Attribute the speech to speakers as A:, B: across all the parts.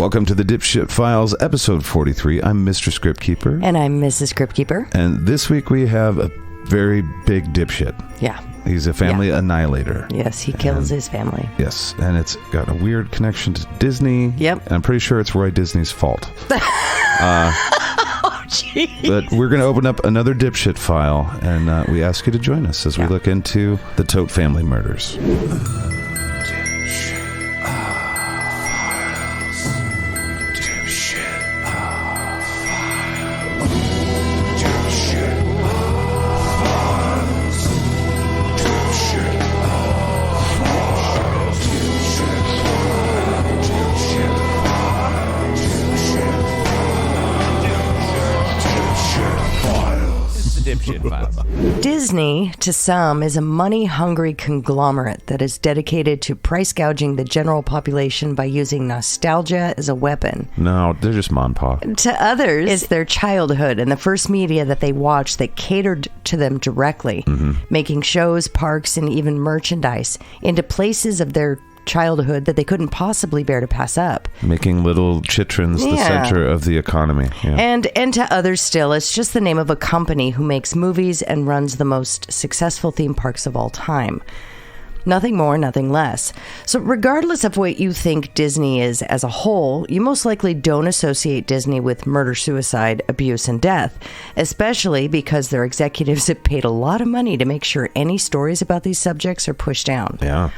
A: Welcome to the Dipshit Files, episode 43. I'm Mr. Script Keeper.
B: And I'm Mrs. Script Keeper.
A: And this week we have a very big dipshit.
B: Yeah.
A: He's a family annihilator.
B: Yes, he kills his family.
A: Yes, and it's got a weird connection to Disney.
B: Yep.
A: And I'm pretty sure it's Roy Disney's fault.
B: Oh, jeez.
A: But we're going to open up another dipshit file, and we ask you to join us as we look into the Todt family murders.
B: Disney, to some, is a money-hungry conglomerate that is dedicated to price gouging the general population by using nostalgia as a weapon.
A: No, they're just mom and pop.
B: To others, it's their childhood and the first media that they watched that catered to them directly, making shows, parks, and even merchandise into places of their childhood that they couldn't possibly bear to pass up.
A: Making little chitrons the center of the economy. Yeah.
B: And to others still, it's just the name of a company who makes movies and runs the most successful theme parks of all time. Nothing more, nothing less. So regardless of what you think Disney is as a whole, you most likely don't associate Disney with murder, suicide, abuse, and death, especially because their executives have paid a lot of money to make sure any stories about these subjects are pushed down.
A: Yeah.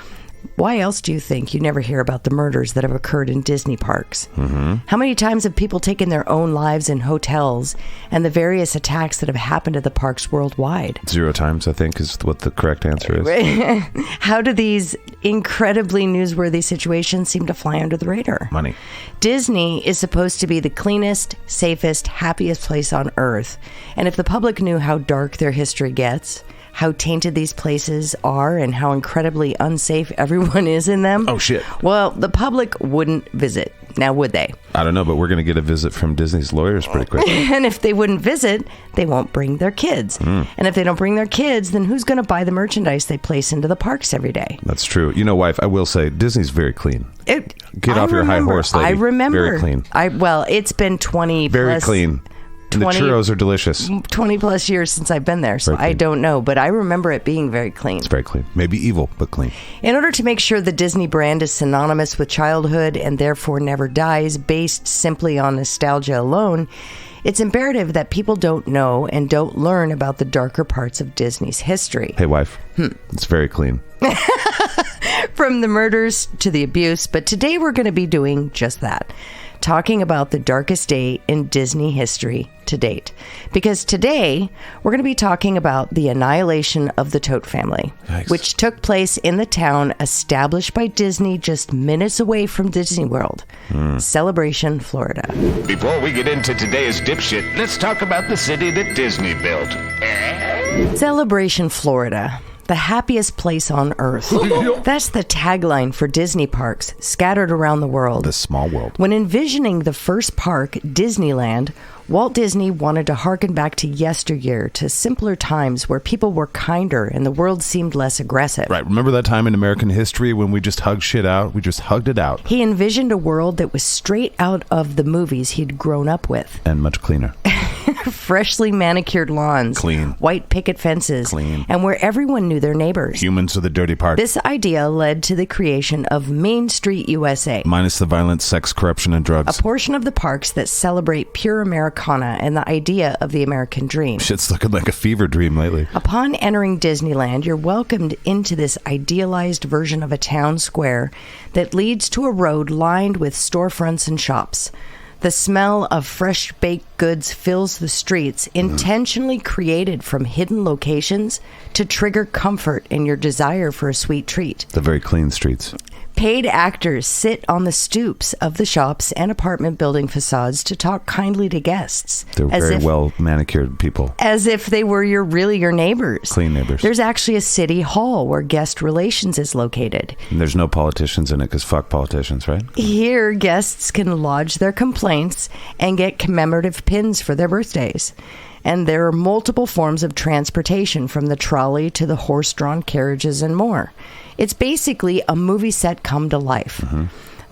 B: Why else do you think you never hear about the murders that have occurred in Disney parks? How many times have people taken their own lives in hotels and the various attacks that have happened at the parks worldwide?
A: 0 times, I think, is what the correct answer is.
B: How do these incredibly newsworthy situations seem to fly under the radar?
A: Money.
B: Disney is supposed to be the cleanest, safest, happiest place on earth. And if the public knew how dark their history gets, how tainted these places are, and how incredibly unsafe everyone is in them.
A: Oh, shit.
B: Well, the public wouldn't visit. Now, would they?
A: I don't know, but we're going to get a visit from Disney's lawyers pretty quick.
B: And if they wouldn't visit, they won't bring their kids. And if they don't bring their kids, then who's going to buy the merchandise they place into the parks every day?
A: That's true. You know, wife, I will say, Disney's very clean. Get off your high horse, lady.
B: I remember.
A: Very clean.
B: Well, it's been 20
A: Very clean. And the churros are delicious.
B: 20 plus years since I've been there, so I don't know, but I remember it being very clean.
A: It's very clean. Maybe evil, but clean.
B: In order to make sure the Disney brand is synonymous with childhood and therefore never dies based simply on nostalgia alone, it's imperative that people don't know and don't learn about the darker parts of Disney's history.
A: Hey, wife. It's very clean.
B: From the murders to the abuse, but today we're going to be doing just that. Talking about the darkest day in Disney history to date. Because today, we're going to be talking about the annihilation of the Todt family, which took place in the town established by Disney just minutes away from Disney World, Celebration, Florida.
C: Before we get into today's dipshit, let's talk about the city that Disney built.
B: Celebration, Florida. The happiest place on earth. That's the tagline for Disney parks scattered around the world.
A: The small world.
B: When envisioning the first park, Disneyland, Walt Disney wanted to harken back to yesteryear, to simpler times where people were kinder and the world seemed less aggressive.
A: Right. Remember that time in American history when we just hugged shit out? We just hugged it out.
B: He envisioned a world that was straight out of the movies he'd grown up with.
A: And much cleaner.
B: Freshly manicured lawns.
A: Clean.
B: White picket fences.
A: Clean.
B: And where everyone knew their neighbors.
A: Humans are the dirty part.
B: This idea led to the creation of Main Street USA.
A: Minus the violence, sex, corruption, and drugs.
B: A portion of the parks that celebrate pure Americana and the idea of the American dream.
A: Shit's looking like a fever dream lately.
B: Upon entering Disneyland, you're welcomed into this idealized version of a town square that leads to a road lined with storefronts and shops. The smell of fresh baked goods fills the streets, intentionally created from hidden locations to trigger comfort in your desire for a sweet treat.
A: The very clean streets.
B: Paid actors sit on the stoops of the shops and apartment building facades to talk kindly to guests.
A: They're very well manicured people.
B: As if they were really your neighbors.
A: Clean neighbors.
B: There's actually a city hall where guest relations is located.
A: And there's no politicians in it because fuck politicians, right?
B: Here, guests can lodge their complaints and get commemorative pins for their birthdays. And there are multiple forms of transportation, from the trolley to the horse-drawn carriages and more. It's basically a movie set come to life.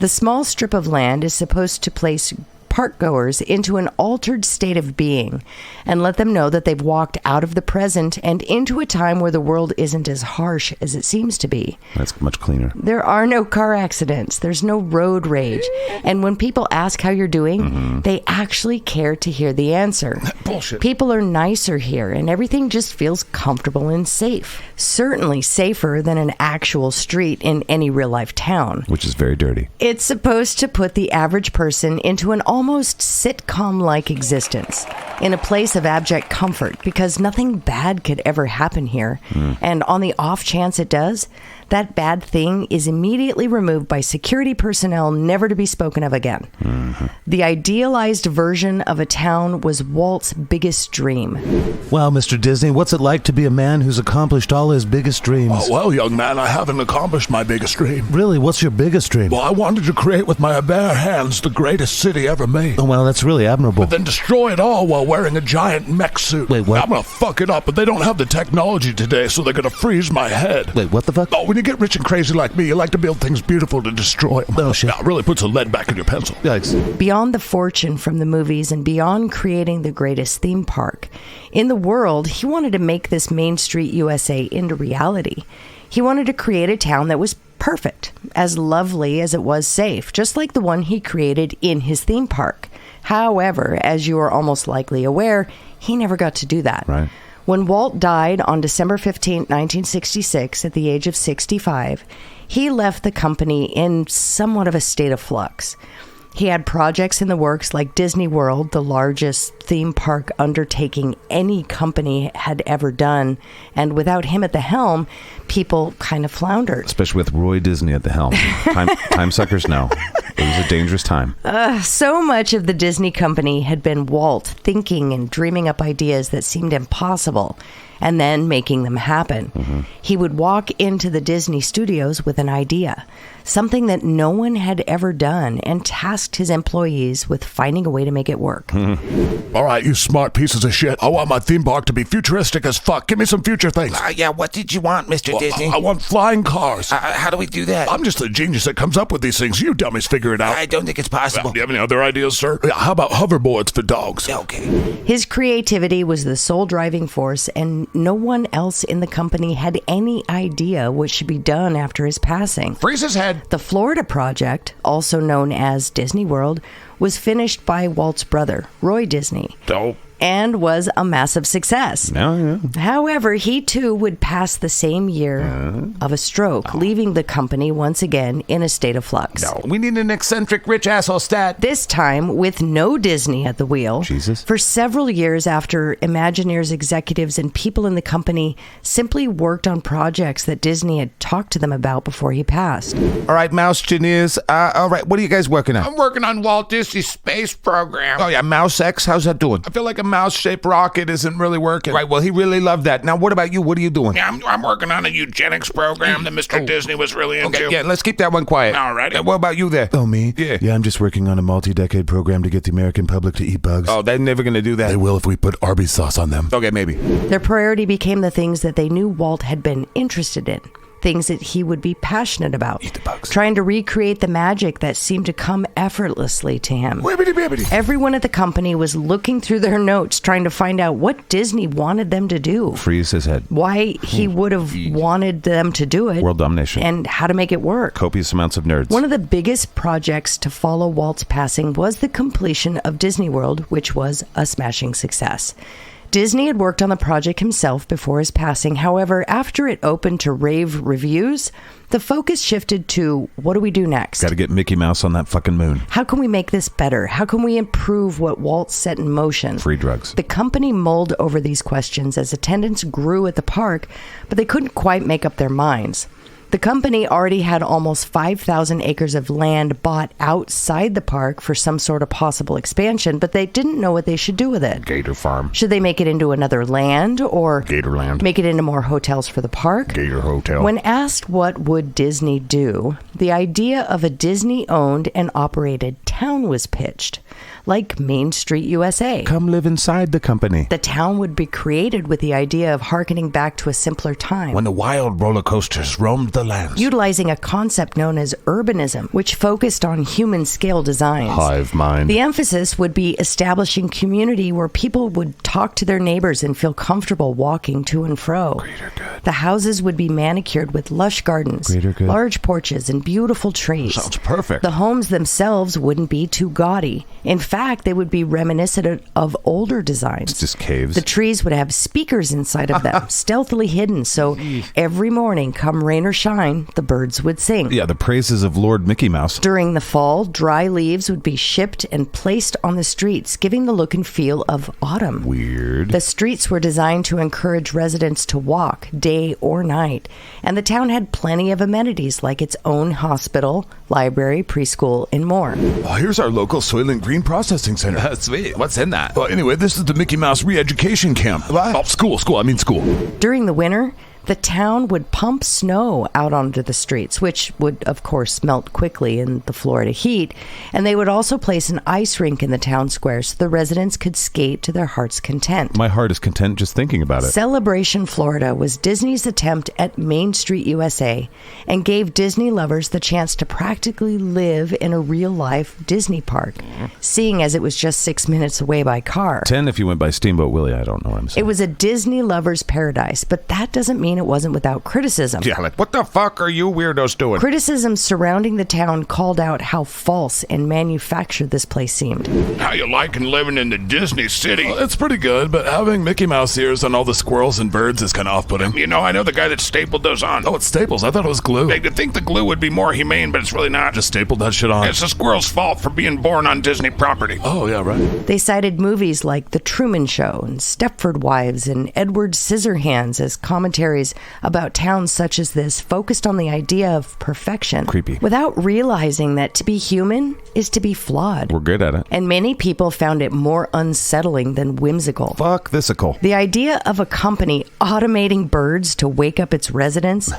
B: The small strip of land is supposed to place parkgoers into an altered state of being and let them know that they've walked out of the present and into a time where the world isn't as harsh as it seems to be.
A: That's much cleaner.
B: There are no car accidents. There's no road rage. And when people ask how you're doing, they actually care to hear the answer.
D: Bullshit.
B: People are nicer here, and everything just feels comfortable and safe. Certainly safer than an actual street in any real-life town.
A: Which is very dirty.
B: It's supposed to put the average person into an almost sitcom-like existence, in a place of abject comfort, because nothing bad could ever happen here. And on the off chance it does, that bad thing is immediately removed by security personnel, never to be spoken of again. The idealized version of a town was Walt's biggest dream.
E: Wow, Mr. Disney, what's it like to be a man who's accomplished all his biggest dreams?
D: Oh, well, young man, I haven't accomplished my biggest dream.
E: Really, what's your biggest dream?
D: Well, I wanted to create with my bare hands the greatest city ever made.
E: Oh, well, that's really admirable.
D: Then destroy it all while wearing a giant mech suit.
E: Wait, what?
D: I'm gonna fuck it up, but they don't have the technology today, so they're gonna freeze my head.
E: Wait, what the fuck?
D: Oh, when you get rich and crazy like me, you like to build things beautiful to destroy them.
E: Oh, shit.
D: Yeah, it really puts a lead back in your pencil.
E: Yikes.
B: Beyond the fortune from the movies and beyond creating the greatest theme park in the world, he wanted to make this Main Street USA into reality. He wanted to create a town that was perfect, as lovely as it was safe, just like the one he created in his theme park. However, as you are almost likely aware, he never got to do that.
A: Right.
B: When Walt died on December 15, 1966, at the age of 65, he left the company in somewhat of a state of flux. He had projects in the works like Disney World, the largest theme park undertaking any company had ever done. And without him at the helm, people kind of floundered.
A: Especially with Roy Disney at the helm. Time suckers know. It was a dangerous time.
B: So much of the Disney company had been Walt thinking and dreaming up ideas that seemed impossible, and then making them happen. He would walk into the Disney studios with an idea, something that no one had ever done, and tasked his employees with finding a way to make it work.
D: All right, you smart pieces of shit. I want my theme park to be futuristic as fuck. Give me some future things.
F: Yeah, what did you want, Mr. Disney?
D: I want flying cars.
F: How do we do that?
D: I'm just the genius that comes up with these things. You dummies figure it out.
F: I don't think it's possible.
D: Do you have any other ideas, sir? Yeah, how about hoverboards for dogs?
F: Okay.
B: His creativity was the sole driving force, and no one else in the company had any idea what should be done after his passing.
D: Freeze his head.
B: The Florida project, also known as Disney World, was finished by Walt's brother, Roy Disney.
D: Dope.
B: And was a massive success. However, he too would pass the same year of a stroke, leaving the company once again in a state of flux.
F: We need an eccentric rich asshole stat.
B: This time with no Disney at the wheel.
A: Jesus.
B: For several years after, Imagineers executives and people in the company simply worked on projects that Disney had talked to them about before he passed.
F: All right, Mouse Engineers. All right, what are you guys working on?
C: I'm working on Walt Disney's space program.
F: Oh, yeah, Mouse X, how's that doing?
C: I feel like a mouse-shaped rocket isn't really working.
F: Right, well, he really loved that. Now, what about you? What are you doing?
C: Yeah, I'm working on a eugenics program that Mr. Disney was really into.
F: Okay, yeah, let's keep that one quiet.
C: All right.
F: What about you there?
E: Oh, me?
F: Yeah.
E: I'm just working on a multi-decade program to get the American public to eat bugs.
F: Oh, they're never going to do that.
E: They will if we put Arby's sauce on them.
F: Okay, maybe.
B: Their priority became the things that they knew Walt had been interested in. Things that he would be passionate about.
E: Eat the bugs.
B: Trying to recreate the magic that seemed to come effortlessly to him.
D: Wibbity-bibbity.
B: Everyone at the company was looking through their notes, trying to find out what Disney wanted them to do.
A: Freeze his head.
B: Why he would have wanted them to do it.
A: World domination.
B: And how to make it work.
A: Copious amounts of nerds.
B: One of the biggest projects to follow Walt's passing was the completion of Disney World, which was a smashing success. Disney had worked on the project himself before his passing. However, after it opened to rave reviews, the focus shifted to, what do we do next?
A: Got to get Mickey Mouse on that fucking moon.
B: How can we make this better? How can we improve what Walt set in motion?
A: Free drugs.
B: The company mulled over these questions as attendance grew at the park, but they couldn't quite make up their minds. The company already had almost 5,000 acres of land bought outside the park for some sort of possible expansion, but they didn't know what they should do with it.
A: Gator Farm.
B: Should they make it into another land or
A: Gatorland.
B: make it into more hotels for the park?
A: Gator Hotel.
B: When asked what would Disney do, the idea of a Disney-owned and operated town was pitched, like Main Street USA.
A: Come live inside the company.
B: The town would be created with the idea of hearkening back to a simpler time.
F: When the wild roller coasters roamed the
D: the lands.
B: utilizing a concept known as urbanism, which focused on human-scale designs.
A: Hive mind.
B: The emphasis would be establishing community where people would talk to their neighbors and feel comfortable walking to and fro.
A: Greater good.
B: The houses would be manicured with lush gardens,
A: Greater good.
B: large porches, and beautiful trees.
F: Sounds perfect.
B: The homes themselves wouldn't be too gaudy. In fact, they would be reminiscent of older designs.
A: It's just caves.
B: The trees would have speakers inside of them, stealthily hidden, so every morning, come rain or shine, the birds would sing.
A: Yeah, the praises of Lord Mickey Mouse.
B: During the fall, dry leaves would be shipped and placed on the streets, giving the look and feel of autumn.
A: Weird.
B: The streets were designed to encourage residents to walk day or night, and the town had plenty of amenities like its own hospital, library, preschool, and more.
D: Oh, here's our local soil and green processing center.
F: Sweet. What's in that?
D: Well, anyway, this is the Mickey Mouse re-education camp.
F: What?
D: Oh, school.
B: During the winter, the town would pump snow out onto the streets, which would, of course, melt quickly in the Florida heat. And they would also place an ice rink in the town square so the residents could skate to their heart's content.
A: My heart is content just thinking about it.
B: Celebration Florida was Disney's attempt at Main Street USA and gave Disney lovers the chance to practically live in a real-life Disney park, seeing as it was just 6 minutes away by car.
A: 10 if you went by Steamboat Willie. I don't know what I'm saying.
B: It was a Disney lover's paradise, but that doesn't mean it wasn't without criticism.
F: Yeah, like, what the fuck are you weirdos doing?
B: Criticism surrounding the town called out how false and manufactured this place seemed.
C: How you liking living in the Disney city?
D: Well, it's pretty good, but having Mickey Mouse ears on all the squirrels and birds is kind of off-putting.
C: You know, I know the guy that stapled those on.
D: Oh, it's staples. I thought it was glue.
C: You'd think the glue would be more humane, but it's really not.
D: Just stapled that shit on.
C: It's the squirrel's fault for being born on Disney property.
D: Oh, yeah, right.
B: They cited movies like The Truman Show and Stepford Wives and Edward Scissorhands as commentaries about towns such as this focused on the idea of perfection.
A: Creepy.
B: Without realizing that to be human is to be flawed.
A: We're good at it.
B: And many people found it more unsettling than whimsical.
A: Fuck thisical.
B: The idea of a company automating birds to wake up its residents,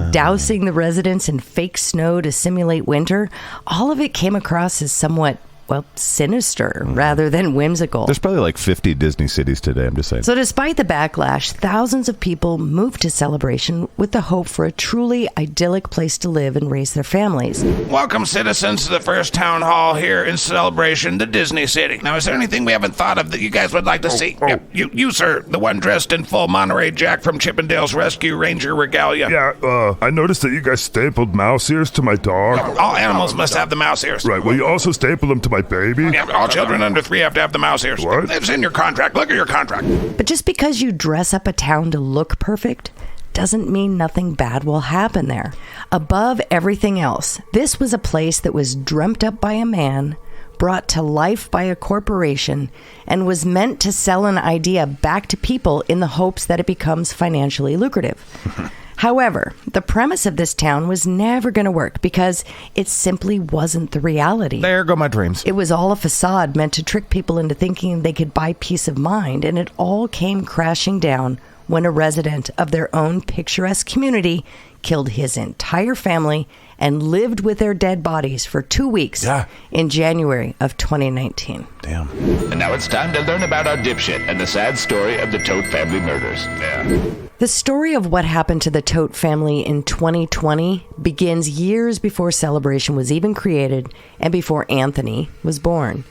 B: dousing the residents in fake snow to simulate winter, all of it came across as somewhat, well, sinister rather than whimsical.
A: There's probably like 50 Disney cities today. I'm just saying.
B: So despite the backlash, thousands of people moved to Celebration with the hope for a truly idyllic place to live and raise their families.
C: Welcome, citizens, to the first town hall here in Celebration, the Disney City. Now, is there anything we haven't thought of that you guys would like to see? Yep, you, sir, the one dressed in full Monterey Jack from Chippendale's Rescue Ranger regalia.
G: Yeah, I noticed that you guys stapled mouse ears to my dog.
C: All animals must have the mouse ears.
G: Right, well, you also stapled them to my baby?
C: Yeah, all children under 3 have to have the mouse ears.
G: What?
C: It's in your contract. Look at your contract.
B: But just because you dress up a town to look perfect doesn't mean nothing bad will happen there. Above everything else, this was a place that was dreamt up by a man, brought to life by a corporation, and was meant to sell an idea back to people in the hopes that it becomes financially lucrative. However, the premise of this town was never going to work because it simply wasn't the reality.
F: There go my dreams.
B: It was all a facade meant to trick people into thinking they could buy peace of mind, and it all came crashing down when a resident of their own picturesque community killed his entire family and lived with their dead bodies for 2 weeks in January of 2019.
A: Damn.
C: And now it's time to learn about our dipshit and the sad story of the Todt family murders.
B: The story of what happened to the Todt family in 2020 begins years before Celebration was even created and before Anthony was born.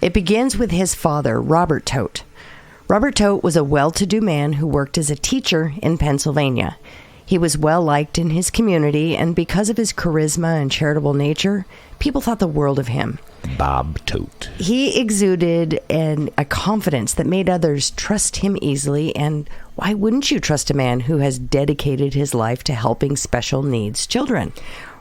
B: It begins with his father, Robert Todt. Robert Todt was a well-to-do man who worked as a teacher in Pennsylvania. He was well-liked in his community, and because of his charisma and charitable nature, people thought the world of him.
F: Bob Todt.
B: He exuded a confidence that made others trust him easily, and why wouldn't you trust a man who has dedicated his life to helping special needs children?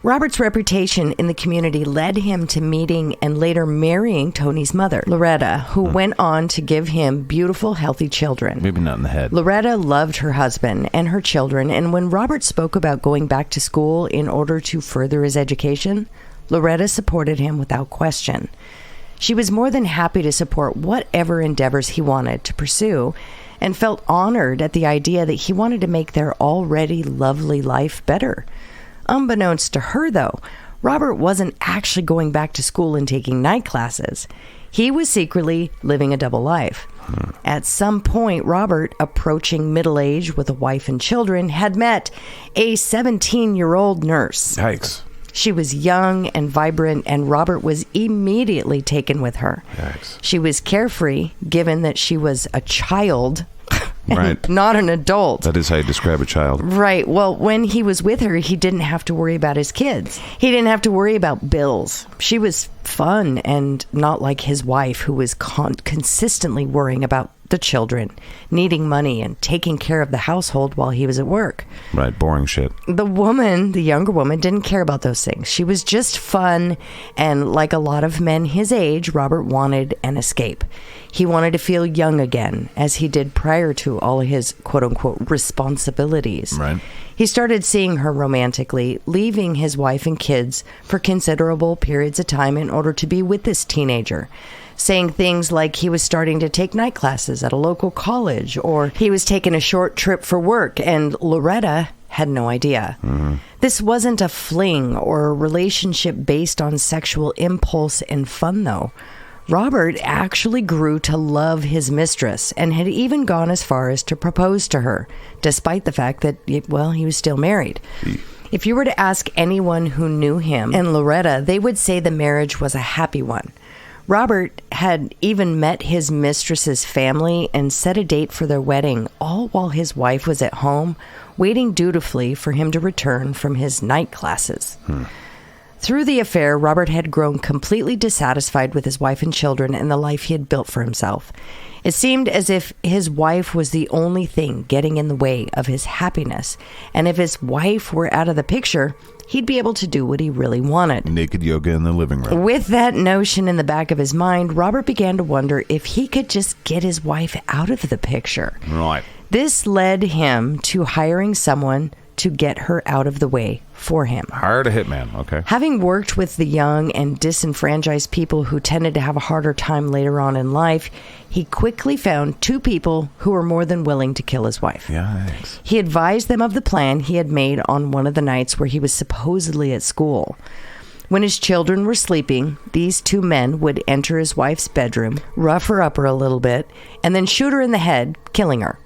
B: Robert's reputation in the community led him to meeting and later marrying Tony's mother, Loretta, who went on to give him beautiful, healthy children.
A: Maybe not in the head.
B: Loretta loved her husband and her children, and when Robert spoke about going back to school in order to further his education, Loretta supported him without question. She was more than happy to support whatever endeavors he wanted to pursue, and felt honored at the idea that he wanted to make their already lovely life better. Unbeknownst to her, though, Robert wasn't actually going back to school and taking night classes. He was secretly living a double life. At some point, Robert, approaching middle age with a wife and children, had met a 17-year-old nurse.
A: Yikes.
B: She was young and vibrant, and Robert was immediately taken with her.
A: Yikes.
B: She was carefree, given that she was a child, and
A: Right.
B: not an adult.
A: That is how you describe a child.
B: Right. Well, when he was with her, he didn't have to worry about his kids. He didn't have to worry about bills. She was fun and not like his wife, who was consistently worrying about the children, needing money, and taking care of the household while he was at work.
A: Right, boring shit.
B: The woman, the younger woman, didn't care about those things. She was just fun, and like a lot of men his age, Robert wanted an escape. He wanted to feel young again, as he did prior to all his quote-unquote responsibilities.
A: Right.
B: He started seeing her romantically, leaving his wife and kids for considerable periods of time in order to be with this teenager, saying things like he was starting to take night classes at a local college, or he was taking a short trip for work, and Loretta had no idea. This wasn't a fling or a relationship based on sexual impulse and fun, though. Robert actually grew to love his mistress and had even gone as far as to propose to her, despite the fact that, well, he was still married. If you were to ask anyone who knew him and Loretta, they would say the marriage was a happy one. Robert had even met his mistress's family and set a date for their wedding, all while his wife was at home, waiting dutifully for him to return from his night classes. Through the affair, Robert had grown completely dissatisfied with his wife and children and the life he had built for himself. It seemed as if his wife was the only thing getting in the way of his happiness, and if his wife were out of the picture, he'd be able to do what he really wanted.
A: Naked yoga in the living room.
B: With that notion in the back of his mind, Robert began to wonder if he could just get his wife out of the picture.
A: Right.
B: This led him to hiring someone to get her out of the way for him.
A: Hired a hitman, okay.
B: Having worked with the young and disenfranchised people who tended to have a harder time later on in life, he quickly found two people who were more than willing to kill his wife.
A: Yikes.
B: He advised them of the plan he had made on one of the nights where he was supposedly at school. When his children were sleeping, these two men would enter his wife's bedroom, rough her up a little bit, and then shoot her in the head, killing her.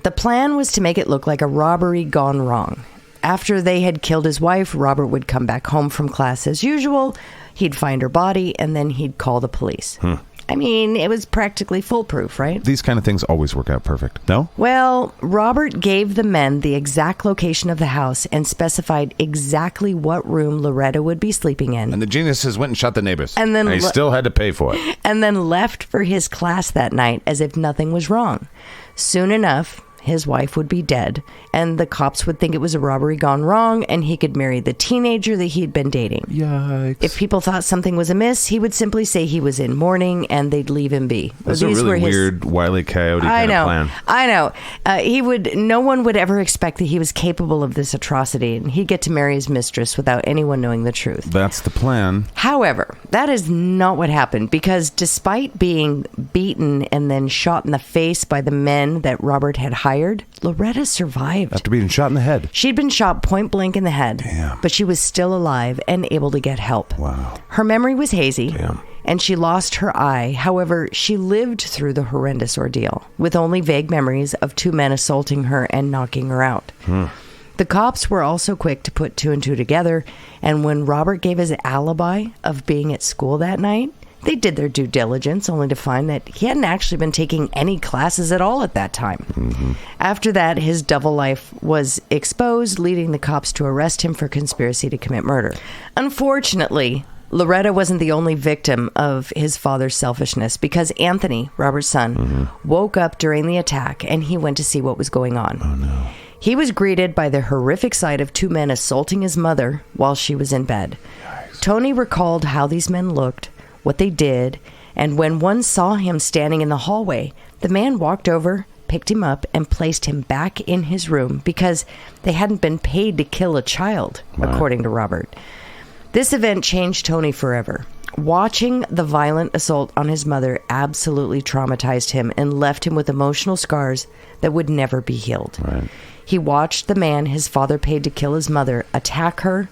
B: The plan was to make it look like a robbery gone wrong. After they had killed his wife, Robert would come back home from class as usual. He'd find her body, and then he'd call the police. I mean, it was practically foolproof, right?
A: These kind of things always work out perfect. No?
B: Well, Robert gave the men the exact location of the house and specified exactly what room Loretta would be sleeping in.
A: And the geniuses went and shot the neighbors.
B: And then
A: he still had to pay for it.
B: And then left for his class that night as if nothing was wrong. Soon enough, his wife would be dead, and the cops would think it was a robbery gone wrong, and he could marry the teenager that he'd been dating.
A: Yikes.
B: If people thought something was amiss, he would simply say he was in mourning, and they'd leave him be.
A: That's a really weird, Wile E. Coyote kind of plan.
B: I know. No one would ever expect that he was capable of this atrocity, and he'd get to marry his mistress without anyone knowing the truth.
A: That's the plan.
B: However, that is not what happened, because despite being beaten and then shot in the face by the men that Robert had hired, Loretta survived.
A: After being shot in the head.
B: She'd been shot point blank in the head,
A: Damn.
B: but she was still alive and able to get help.
A: Wow.
B: Her memory was hazy,
A: Damn.
B: and she lost her eye. However, she lived through the horrendous ordeal, with only vague memories of two men assaulting her and knocking her out. The cops were also quick to put two and two together, and when Robert gave his alibi of being at school that night, they did their due diligence, only to find that he hadn't actually been taking any classes at all at that time. After that, his double life was exposed, leading the cops to arrest him for conspiracy to commit murder. Unfortunately, Loretta wasn't the only victim of his father's selfishness, because Anthony, Robert's son, woke up during the attack, and he went to see what was going on.
A: Oh, no.
B: He was greeted by the horrific sight of two men assaulting his mother while she was in bed. Tony recalled how these men looked, what they did, and when one saw him standing in the hallway, the man walked over, picked him up, and placed him back in his room because they hadn't been paid to kill a child, according to Robert. This event changed Tony forever. Watching the violent assault on his mother absolutely traumatized him and left him with emotional scars that would never be healed. He watched the man his father paid to kill his mother attack her.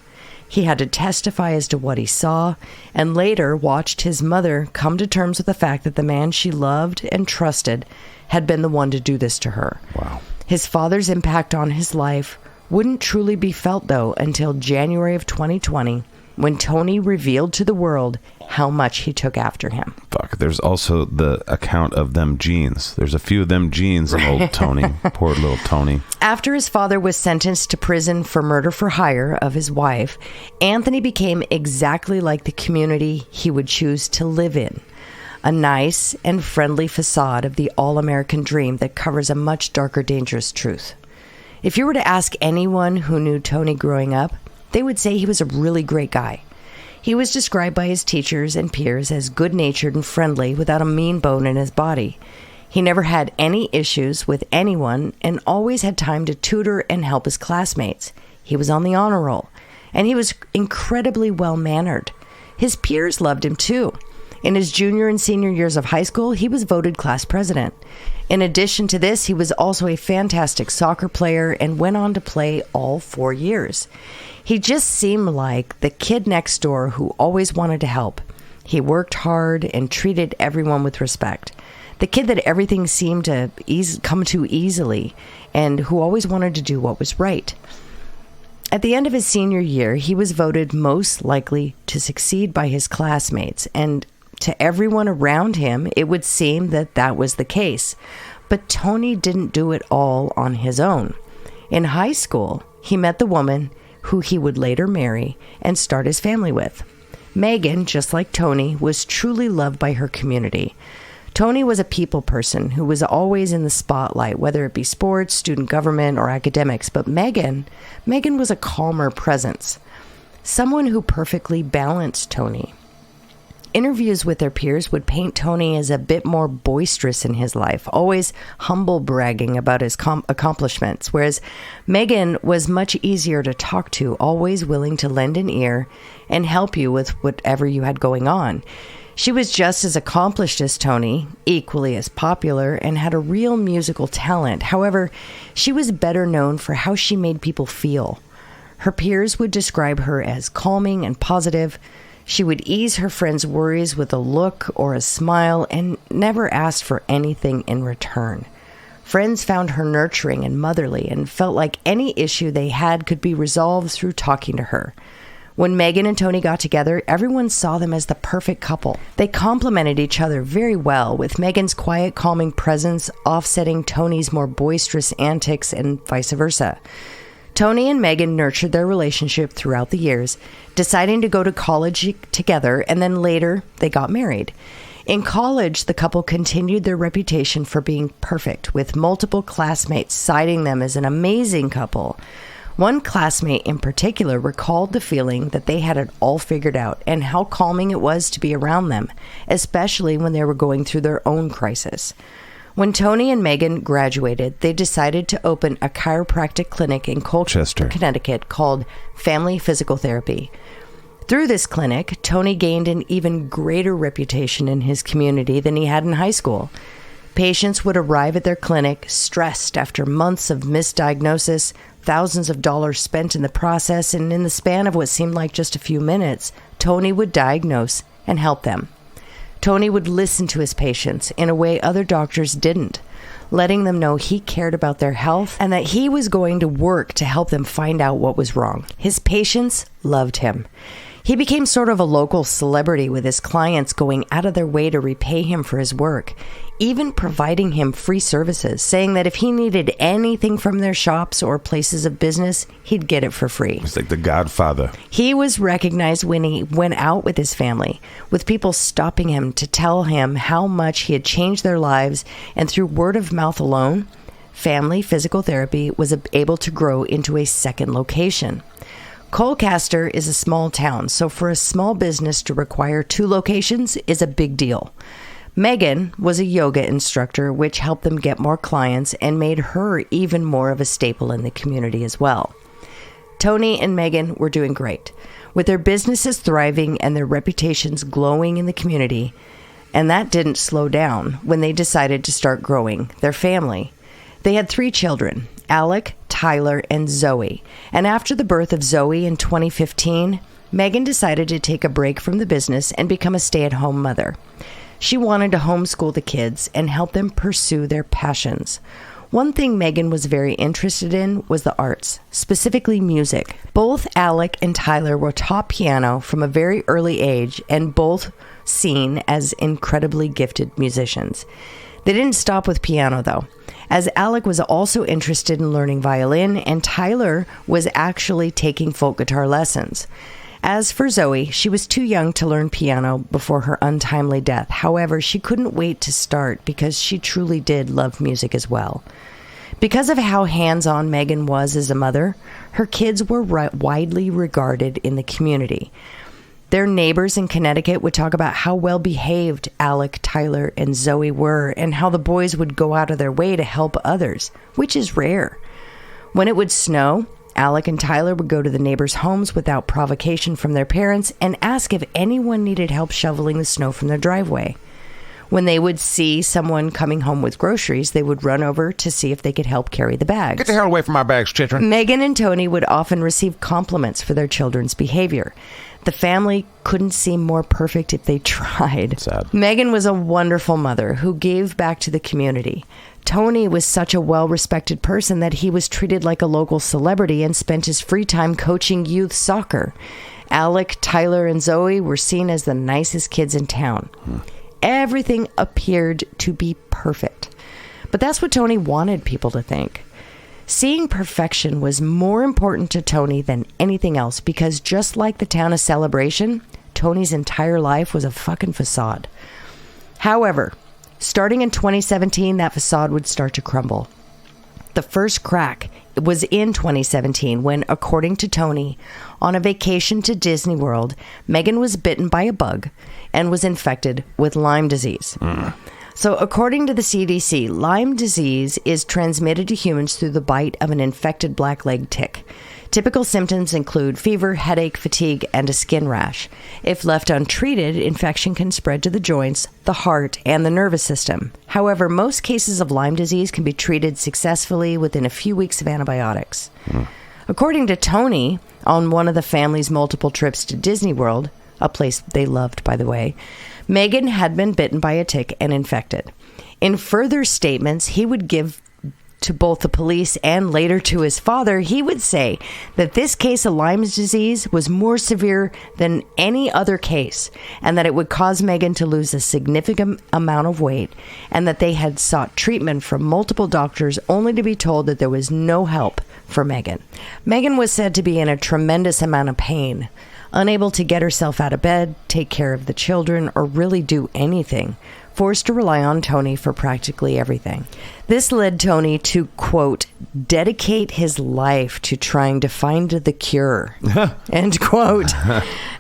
B: He had to testify as to what he saw, and later watched his mother come to terms with the fact that the man she loved and trusted had been the one to do this to her.
A: Wow.
B: His father's impact on his life wouldn't truly be felt, though, until January of 2020, when Tony revealed to the world how much he took after him.
A: Fuck. There's also the account of them jeans. There's a few of them jeans in old Tony. Poor little Tony.
B: After his father was sentenced to prison for murder for hire of his wife, Anthony became exactly like the community he would choose to live in. A nice and friendly facade of the all-American dream that covers a much darker, dangerous truth. If you were to ask anyone who knew Tony growing up, they would say he was a really great guy. He was described by his teachers and peers as good-natured and friendly without a mean bone in his body. He never had any issues with anyone and always had time to tutor and help his classmates. He was on the honor roll, and he was incredibly well-mannered. His peers loved him too. In his junior and senior years of high school, he was voted class president. In addition to this, he was also a fantastic soccer player and went on to play all 4 years. He just seemed like the kid next door who always wanted to help. He worked hard and treated everyone with respect. The kid that everything seemed to come to easily and who always wanted to do what was right. At the end of his senior year, he was voted most likely to succeed by his classmates, and to everyone around him, it would seem that that was the case. But Tony didn't do it all on his own. In high school, he met the woman who he would later marry and start his family with. Megan, just like Tony, was truly loved by her community. Tony was a people person who was always in the spotlight, whether it be sports, student government, or academics. But Megan was a calmer presence, someone who perfectly balanced Tony. Interviews with their peers would paint Tony as a bit more boisterous in his life, always humble bragging about his accomplishments, whereas Megan was much easier to talk to, always willing to lend an ear and help you with whatever you had going on. She was just as accomplished as Tony, equally as popular, and had a real musical talent. However, she was better known for how she made people feel. Her peers would describe her as calming and positive. She would ease her friends' worries with a look or a smile and never asked for anything in return. Friends found her nurturing and motherly and felt like any issue they had could be resolved through talking to her. When Megan and Tony got together, everyone saw them as the perfect couple. They complemented each other very well, with Megan's quiet, calming presence offsetting Tony's more boisterous antics and vice versa. Tony and Megan nurtured their relationship throughout the years, deciding to go to college together, and then later they got married. In college, the couple continued their reputation for being perfect, with multiple classmates citing them as an amazing couple. One classmate in particular recalled the feeling that they had it all figured out and how calming it was to be around them, especially when they were going through their own crisis. When Tony and Megan graduated, they decided to open a chiropractic clinic in Colchester, Connecticut, called Family Physical Therapy. Through this clinic, Tony gained an even greater reputation in his community than he had in high school. Patients would arrive at their clinic stressed after months of misdiagnosis, thousands of dollars spent in the process, and in the span of what seemed like just a few minutes, Tony would diagnose and help them. Tony would listen to his patients in a way other doctors didn't, letting them know he cared about their health and that he was going to work to help them find out what was wrong. His patients loved him. He became sort of a local celebrity, with his clients going out of their way to repay him for his work, even providing him free services, saying that if he needed anything from their shops or places of business, he'd get it for free.
A: It's like the Godfather.
B: He was recognized when he went out with his family, with people stopping him to tell him how much he had changed their lives, and through word of mouth alone, Family Physical Therapy was able to grow into a second location. Colchester is a small town, so for a small business to require 2 locations is a big deal. Megan was a yoga instructor, which helped them get more clients and made her even more of a staple in the community as well. Tony and Megan were doing great, with their businesses thriving and their reputations glowing in the community, and that didn't slow down when they decided to start growing their family. They had 3 children, Alec, Tyler, and Zoe. And after the birth of Zoe in 2015, Megan decided to take a break from the business and become a stay-at-home mother. She wanted to homeschool the kids and help them pursue their passions. One thing Megan was very interested in was the arts, specifically music. Both Alec and Tyler were taught piano from a very early age and both seen as incredibly gifted musicians. They didn't stop with piano, though, as Alec was also interested in learning violin and Tyler was actually taking folk guitar lessons. As for Zoe, she was too young to learn piano before her untimely death. However, she couldn't wait to start because she truly did love music as well. Because of how hands-on Megan was as a mother, her kids were widely regarded in the community. Their neighbors in Connecticut would talk about how well-behaved Alec, Tyler, and Zoe were and how the boys would go out of their way to help others, which is rare. When it would snow, Alec and Tyler would go to the neighbors' homes without provocation from their parents and ask if anyone needed help shoveling the snow from their driveway. When they would see someone coming home with groceries, they would run over to see if they could help carry the bags.
F: Get the hell away from my bags, children.
B: Megan and Tony would often receive compliments for their children's behavior. The family couldn't seem more perfect if they tried.
F: Sad.
B: Megan was a wonderful mother who gave back to the community. Tony was such a well-respected person that he was treated like a local celebrity and spent his free time coaching youth soccer. Alec, Tyler, and Zoe were seen as the nicest kids in town. Everything appeared to be perfect. But that's what Tony wanted people to think. Seeing perfection was more important to Tony than anything else because just like the town of Celebration, Tony's entire life was a fucking facade. However, starting in 2017, that facade would start to crumble. The first crack was in 2017 when, according to Tony, on a vacation to Disney World, Megan was bitten by a bug and was infected with Lyme disease. So according to the CDC, Lyme disease is transmitted to humans through the bite of an infected black-legged tick. Typical symptoms include fever, headache, fatigue, and a skin rash. If left untreated, infection can spread to the joints, the heart, and the nervous system. However, most cases of Lyme disease can be treated successfully within a few weeks of antibiotics. According to Tony, on one of the family's multiple trips to Disney World, a place they loved, by the way, Megan had been bitten by a tick and infected. In further statements he would give to both the police and later to his father, he would say that this case of Lyme disease was more severe than any other case and that it would cause Megan to lose a significant amount of weight and that they had sought treatment from multiple doctors only to be told that there was no help for Megan. Megan was said to be in a tremendous amount of pain, unable to get herself out of bed, take care of the children, or really do anything, forced to rely on Tony for practically everything. This led Tony to, quote, dedicate his life to trying to find the cure, end quote.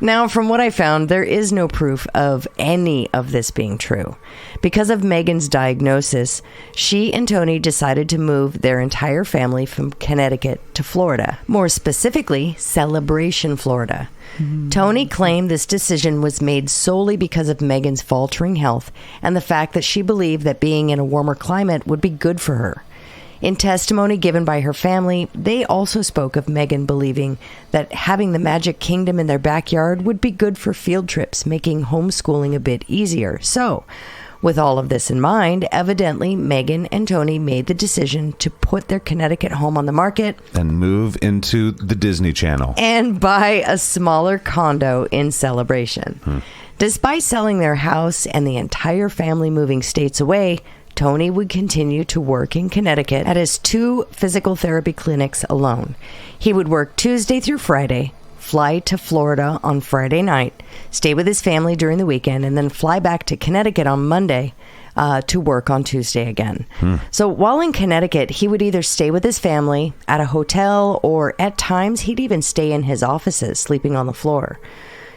B: Now, from what I found, there is no proof of any of this being true. Because of Megan's diagnosis, she and Tony decided to move their entire family from Connecticut to Florida, more specifically, Celebration, Florida. Tony claimed this decision was made solely because of Megan's faltering health and the fact that she believed that being in a warmer climate would be good for her. In testimony given by her family, they also spoke of Megan believing that having the Magic Kingdom in their backyard would be good for field trips, making homeschooling a bit easier. So, with all of this in mind, evidently Megan and Tony made the decision to put their Connecticut home on the market
A: and move into the Disney Channel
B: and buy a smaller condo in Celebration. Despite selling their house and the entire family moving states away, Tony would continue to work in Connecticut at his 2 physical therapy clinics alone. He would work Tuesday through Friday, fly to Florida on Friday night, stay with his family during the weekend, and then fly back to Connecticut on Monday to work on Tuesday again. So while in Connecticut, he would either stay with his family at a hotel or at times he'd even stay in his offices, sleeping on the floor.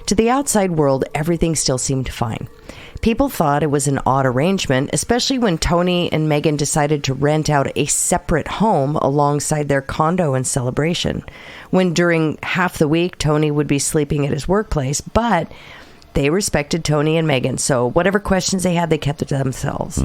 B: To the outside world, everything still seemed fine. People thought it was an odd arrangement, especially when Tony and Megan decided to rent out a separate home alongside their condo in Celebration, when during half the week, Tony would be sleeping at his workplace, but they respected Tony and Megan, so whatever questions they had, they kept it to themselves.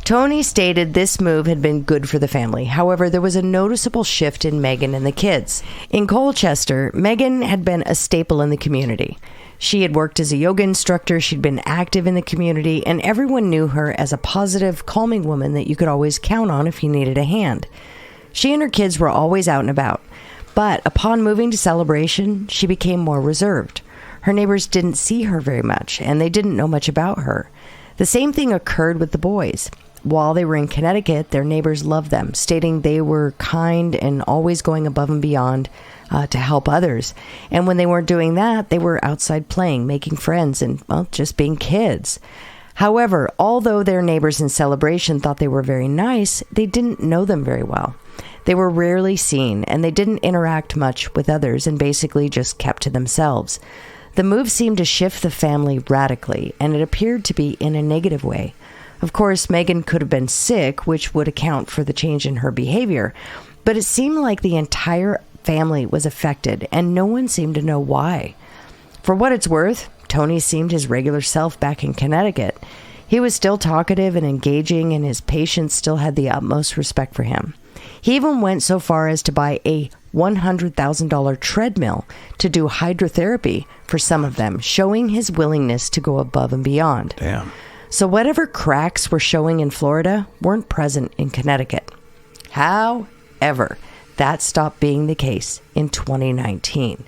B: Tony stated this move had been good for the family. However, there was a noticeable shift in Megan and the kids. In Colchester, Megan had been a staple in the community. She had worked as a yoga instructor, she'd been active in the community, and everyone knew her as a positive, calming woman that you could always count on if you needed a hand. She and her kids were always out and about. But upon moving to Celebration, she became more reserved. Her neighbors didn't see her very much, and they didn't know much about her. The same thing occurred with the boys. While they were in Connecticut, their neighbors loved them, stating they were kind and always going above and beyond to help others. And when they weren't doing that, they were outside playing, making friends, and, well, just being kids. However, although their neighbors in Celebration thought they were very nice, they didn't know them very well. They were rarely seen, and they didn't interact much with others and basically just kept to themselves. The move seemed to shift the family radically, and it appeared to be in a negative way. Of course, Megan could have been sick, which would account for the change in her behavior, but it seemed like the entire family was affected, and no one seemed to know why. For what it's worth, Tony seemed his regular self back in Connecticut. He was still talkative and engaging, and his patients still had the utmost respect for him. He even went so far as to buy a $100,000 treadmill to do hydrotherapy for some of them, showing his willingness to go above and beyond.
A: Damn.
B: So whatever cracks were showing in Florida weren't present in Connecticut. However, that stopped being the case in 2019.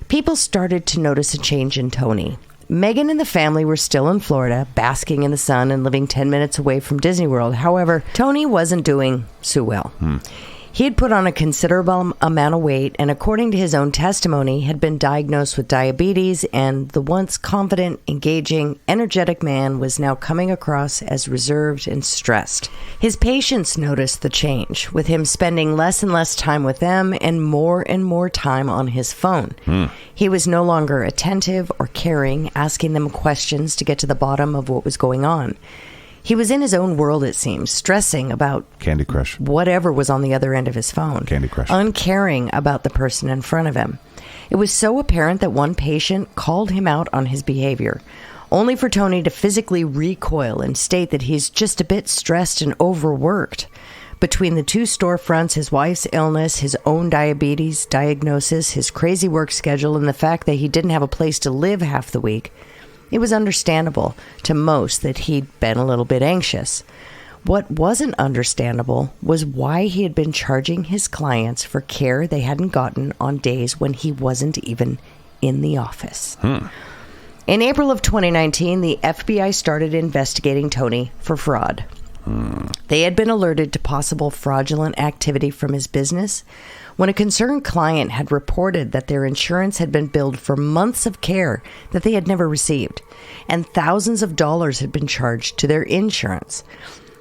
B: People started to notice a change in Tony. Megan and the family were still in Florida, basking in the sun and living 10 minutes away from Disney World. However, Tony wasn't doing so well. He had put on a considerable amount of weight, and according to his own testimony, had been diagnosed with diabetes, and the once confident, engaging, energetic man was now coming across as reserved and stressed. His patients noticed the change, with him spending less and less time with them and more time on his phone. He was no longer attentive or caring, asking them questions to get to the bottom of what was going on. He was in his own world, it seems, stressing about
A: Candy Crush.
B: whatever was on the other end of his phone.
A: Candy Crush.
B: Uncaring about the person in front of him. It was so apparent that one patient called him out on his behavior, only for Tony to physically recoil and state that he's just a bit stressed and overworked. Between the two storefronts, his wife's illness, his own diabetes diagnosis, his crazy work schedule, and the fact that he didn't have a place to live half the week, it was understandable to most that he'd been a little bit anxious. What wasn't understandable was why he had been charging his clients for care they hadn't gotten on days when he wasn't even in the office. In April of 2019, the FBI started investigating Tony for fraud. They had been alerted to possible fraudulent activity from his business when a concerned client had reported that their insurance had been billed for months of care that they had never received, and thousands of dollars had been charged to their insurance.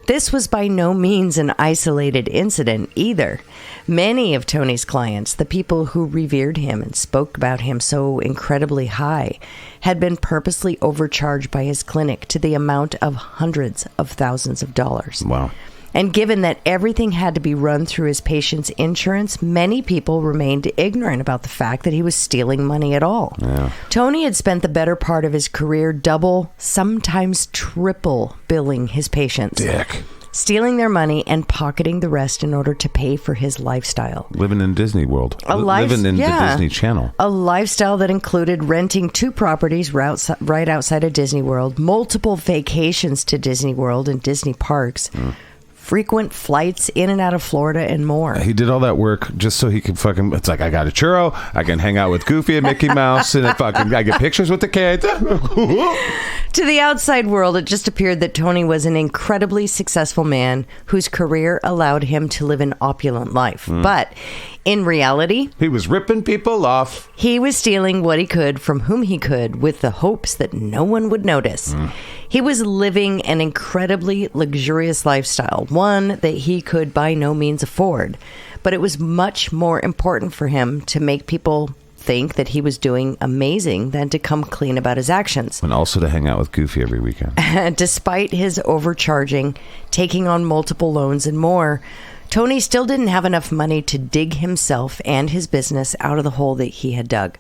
B: This was by no means an isolated incident either. Many of Tony's clients, the people who revered him and spoke about him so incredibly high, had been purposely overcharged by his clinic to the amount of hundreds of thousands of dollars.
A: Wow.
B: And given that everything had to be run through his patient's insurance, many people remained ignorant about the fact that he was stealing money at all.
A: Yeah.
B: Tony had spent the better part of his career double, sometimes triple, billing his patients.
A: Dick.
B: Stealing their money and pocketing the rest in order to pay for his lifestyle.
A: Living in Disney World. Living in the Disney Channel.
B: A lifestyle that included renting 2 properties right outside of Disney World, multiple vacations to Disney World and Disney parks, frequent flights in and out of Florida, and more.
A: He did all that work just so he could fucking... It's like, I got a churro, I can hang out with Goofy and Mickey Mouse, and I get pictures with the kids.
B: To the outside world, it just appeared that Tony was an incredibly successful man whose career allowed him to live an opulent life. But in reality,
A: he was ripping people off.
B: He was stealing what he could from whom he could with the hopes that no one would notice. He was living an incredibly luxurious lifestyle, one that he could by no means afford. But it was much more important for him to make people think that he was doing amazing than to come clean about his actions.
A: And also to hang out with Goofy every weekend.
B: Despite his overcharging, taking on multiple loans and more, Tony still didn't have enough money to dig himself and his business out of the hole that he had dug.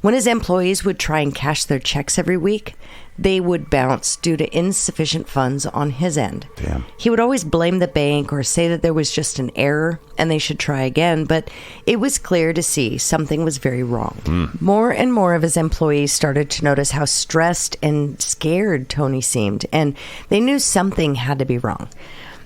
B: When his employees would try and cash their checks every week, they would bounce due to insufficient funds on his end.
A: Damn.
B: He would always blame the bank or say that there was just an error and they should try again, but it was clear to see something was very wrong. More and more of his employees started to notice how stressed and scared Tony seemed, and they knew something had to be wrong.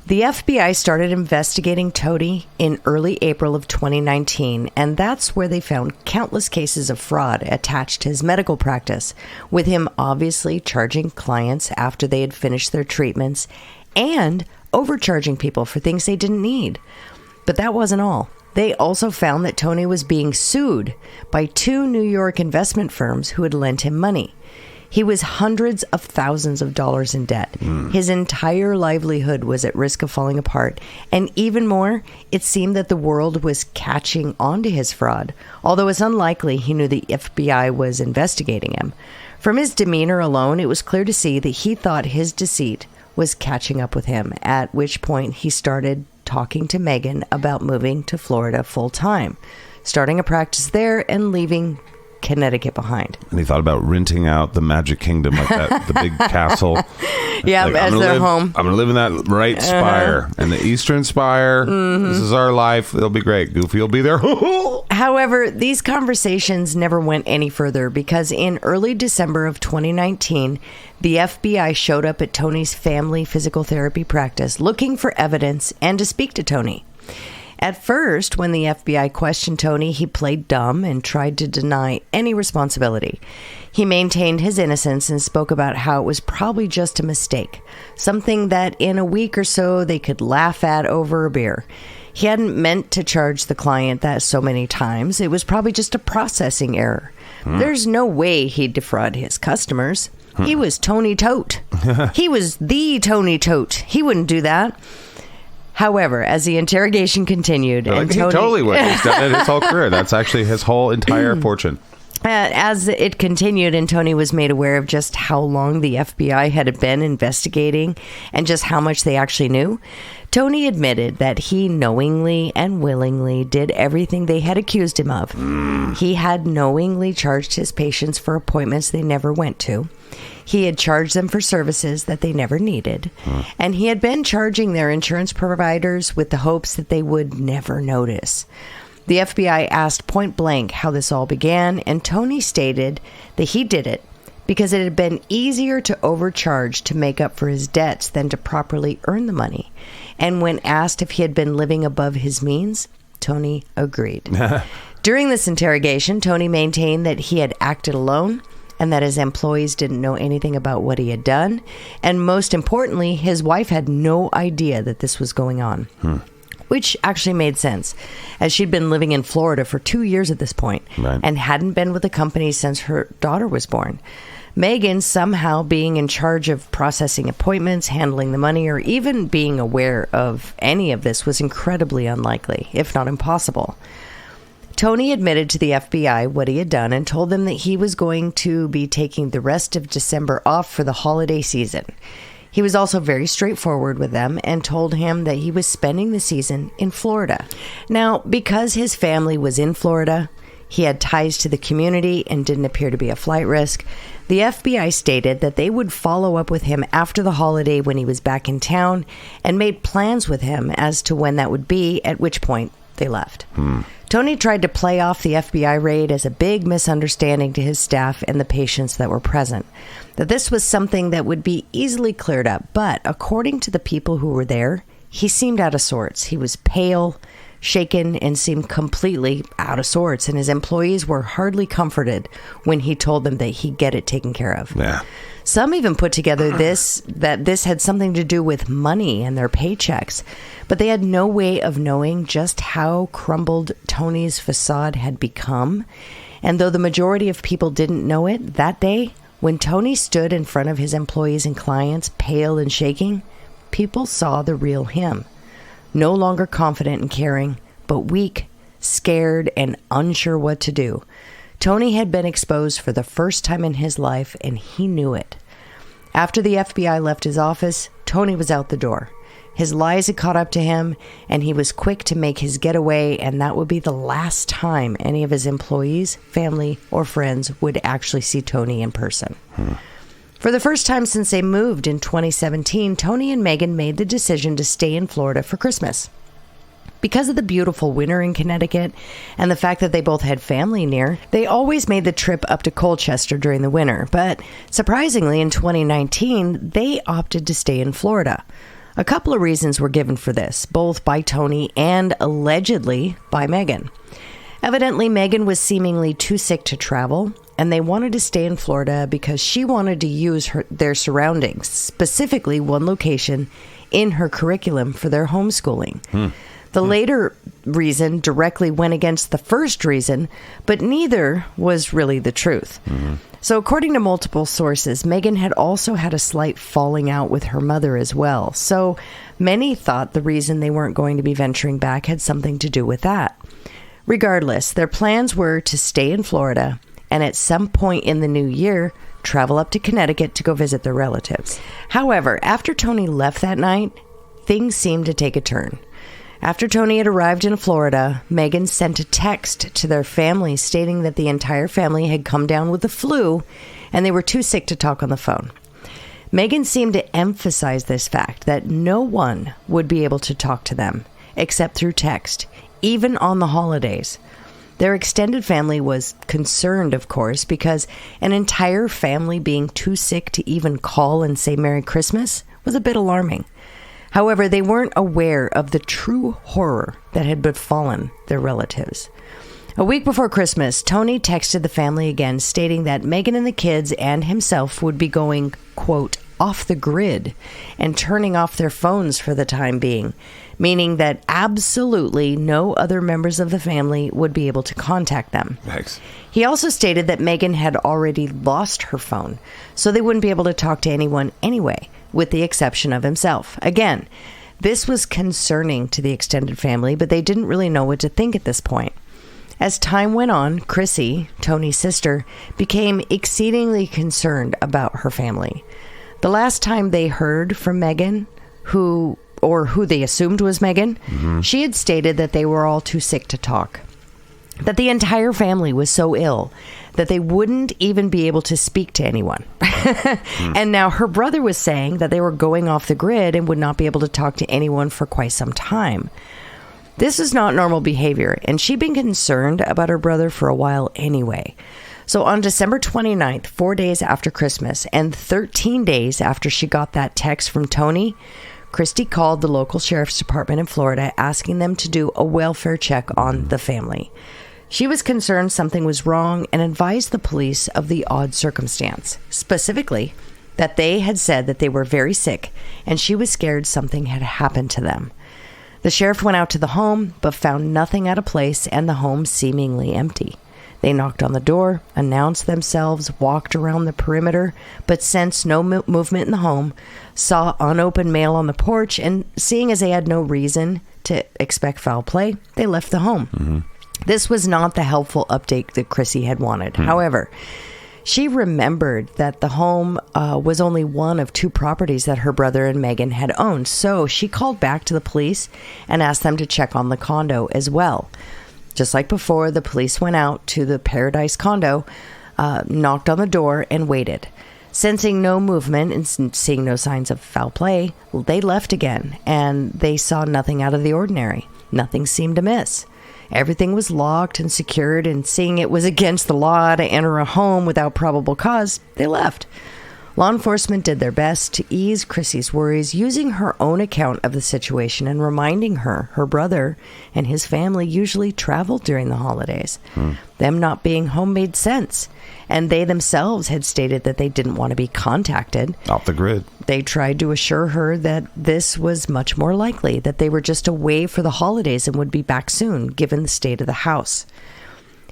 B: The FBI started investigating Tony in early April of 2019, and that's where they found countless cases of fraud attached to his medical practice, with him obviously charging clients after they had finished their treatments and overcharging people for things they didn't need. But that wasn't all. They also found that Tony was being sued by 2 New York investment firms who had lent him money. He was hundreds of thousands of dollars in debt. His entire livelihood was at risk of falling apart. And even more, it seemed that the world was catching on to his fraud, although it's unlikely he knew the FBI was investigating him. From his demeanor alone, it was clear to see that he thought his deceit was catching up with him, at which point he started talking to Megan about moving to Florida full time, starting a practice there and leaving Connecticut behind.
A: And he thought about renting out the Magic Kingdom, like that, the big castle.
B: Yeah,
A: Like,
B: as their home.
A: I'm going to live in that right spire. And the Eastern Spire, this is our life. It'll be great. Goofy will be there.
B: However, these conversations never went any further because in early December of 2019, the FBI showed up at Tony's family physical therapy practice looking for evidence and to speak to Tony. At first, when the FBI questioned Tony, he played dumb and tried to deny any responsibility. He maintained his innocence and spoke about how it was probably just a mistake, something that in a week or so they could laugh at over a beer. He hadn't meant to charge the client that so many times. It was probably just a processing error. There's no way he'd defraud his customers. He was Tony Todt. He was the Tony Todt. He wouldn't do that. However, as the interrogation continued, and
A: He
B: Tony,
A: totally would. He's done it his whole career. That's actually his whole entire fortune.
B: as it continued and Tony was made aware of just how long the FBI had been investigating and just how much they actually knew, Tony admitted that he knowingly and willingly did everything they had accused him of. He had knowingly charged his patients for appointments they never went to. He had charged them for services that they never needed. And he had been charging their insurance providers with the hopes that they would never notice. The FBI asked point blank how this all began, and Tony stated that he did it because it had been easier to overcharge to make up for his debts than to properly earn the money. And when asked if he had been living above his means, Tony agreed. During this interrogation, Tony maintained that he had acted alone and that his employees didn't know anything about what he had done. And most importantly, his wife had no idea that this was going on. Which actually made sense, as she'd been living in Florida for 2 years at this point, and hadn't been with the company since her daughter was born. Megan somehow being in charge of processing appointments, handling the money, or even being aware of any of this was incredibly unlikely, if not impossible. Tony admitted to the FBI what he had done and told them that he was going to be taking the rest of December off for the holiday season. He was also very straightforward with them and told him that he was spending the season in Florida. Now, because his family was in Florida, he had ties to the community and didn't appear to be a flight risk, the FBI stated that they would follow up with him after the holiday when he was back in town and made plans with him as to when that would be, at which point they left. Tony tried to play off the FBI raid as a big misunderstanding to his staff and the patients that were present, that this was something that would be easily cleared up. But according to the people who were there, he seemed out of sorts. He was pale, shaken, and seemed completely out of sorts. And his employees were hardly comforted when he told them that he'd get it taken care of.
A: Yeah.
B: Some even put together that this had something to do with money and their paychecks, but they had no way of knowing just how crumbled Tony's facade had become. And though the majority of people didn't know it, that day, when Tony stood in front of his employees and clients, pale and shaking, people saw the real him. No longer confident and caring, but weak, scared, and unsure what to do. Tony had been exposed for the first time in his life, and he knew it. After the FBI left his office, Tony was out the door. His lies had caught up to him, and he was quick to make his getaway, and that would be the last time any of his employees, family, or friends would actually see Tony in person. For the first time since they moved in 2017, Tony and Megan made the decision to stay in Florida for Christmas. Because of the beautiful winter in Connecticut and the fact that they both had family near, they always made the trip up to Colchester during the winter. But surprisingly, in 2019, they opted to stay in Florida. A couple of reasons were given for this, both by Tony and allegedly by Megan. Evidently, Megan was seemingly too sick to travel, and they wanted to stay in Florida because she wanted to use their surroundings, specifically one location in her curriculum for their homeschooling. The later reason directly went against the first reason, but neither was really the truth. So according to multiple sources, Megan had also had a slight falling out with her mother as well. So many thought the reason they weren't going to be venturing back had something to do with that. Regardless, their plans were to stay in Florida and at some point in the new year, travel up to Connecticut to go visit their relatives. However, after Tony left that night, things seemed to take a turn. After Tony had arrived in Florida, Megan sent a text to their family stating that the entire family had come down with the flu and they were too sick to talk on the phone. Megan seemed to emphasize this fact that no one would be able to talk to them except through text, even on the holidays. Their extended family was concerned, of course, because an entire family being too sick to even call and say Merry Christmas was a bit alarming. However, they weren't aware of the true horror that had befallen their relatives. A week before Christmas, Tony texted the family again, stating that Megan and the kids and himself would be going, quote, off the grid and turning off their phones for the time being, meaning that absolutely no other members of the family would be able to contact them.
A: Thanks.
B: He also stated that Megan had already lost her phone, so they wouldn't be able to talk to anyone anyway, with the exception of himself. Again, this was concerning to the extended family, but they didn't really know what to think at this point. As time went on, Chrissy, Tony's sister, became exceedingly concerned about her family. The last time they heard from Megan, who they assumed was Megan, she had stated that they were all too sick to talk. That the entire family was so ill that they wouldn't even be able to speak to anyone. And now her brother was saying that they were going off the grid and would not be able to talk to anyone for quite some time. This is not normal behavior, and she'd been concerned about her brother for a while anyway. So on December 29th, 4 days after Christmas, and 13 days after she got that text from Tony, Christy called the local sheriff's department in Florida, asking them to do a welfare check on the family. She was concerned something was wrong and advised the police of the odd circumstance, specifically that they had said that they were very sick and she was scared something had happened to them. The sheriff went out to the home but found nothing out of place and the home seemingly empty. They knocked on the door, announced themselves, walked around the perimeter, but sensed no movement in the home, saw unopened mail on the porch, and seeing as they had no reason to expect foul play, they left the home. This was not the helpful update that Chrissy had wanted. However, she remembered that the home was only one of two properties that her brother and Megan had owned, so she called back to the police and asked them to check on the condo as well. Just like before, the police went out to the Paradise condo, knocked on the door, and waited. Sensing no movement and seeing no signs of foul play, they left again, and they saw nothing out of the ordinary. Nothing seemed amiss. Everything was locked and secured, and seeing it was against the law to enter a home without probable cause, they left. Law enforcement did their best to ease Chrissy's worries, using her own account of the situation and reminding her brother and his family usually traveled during the holidays. Them not being home made sense, and they themselves had stated that they didn't want to be contacted.
A: Off the grid.
B: They tried to assure her that this was much more likely, that they were just away for the holidays and would be back soon, given the state of the house.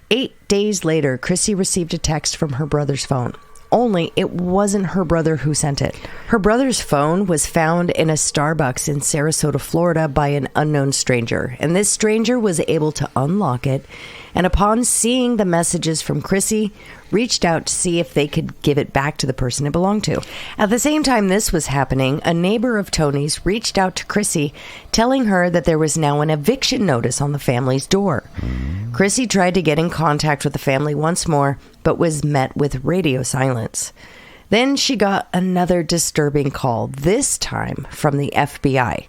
B: 8 days later, Chrissy received a text from her brother's phone. Only it wasn't her brother who sent it. Her brother's phone was found in a Starbucks in Sarasota, Florida by an unknown stranger. And this stranger was able to unlock it and upon seeing the messages from Chrissy, reached out to see if they could give it back to the person it belonged to. At the same time this was happening, a neighbor of Tony's reached out to Chrissy, telling her that there was now an eviction notice on the family's door. Chrissy tried to get in contact with the family once more, but was met with radio silence. Then she got another disturbing call, this time from the FBI.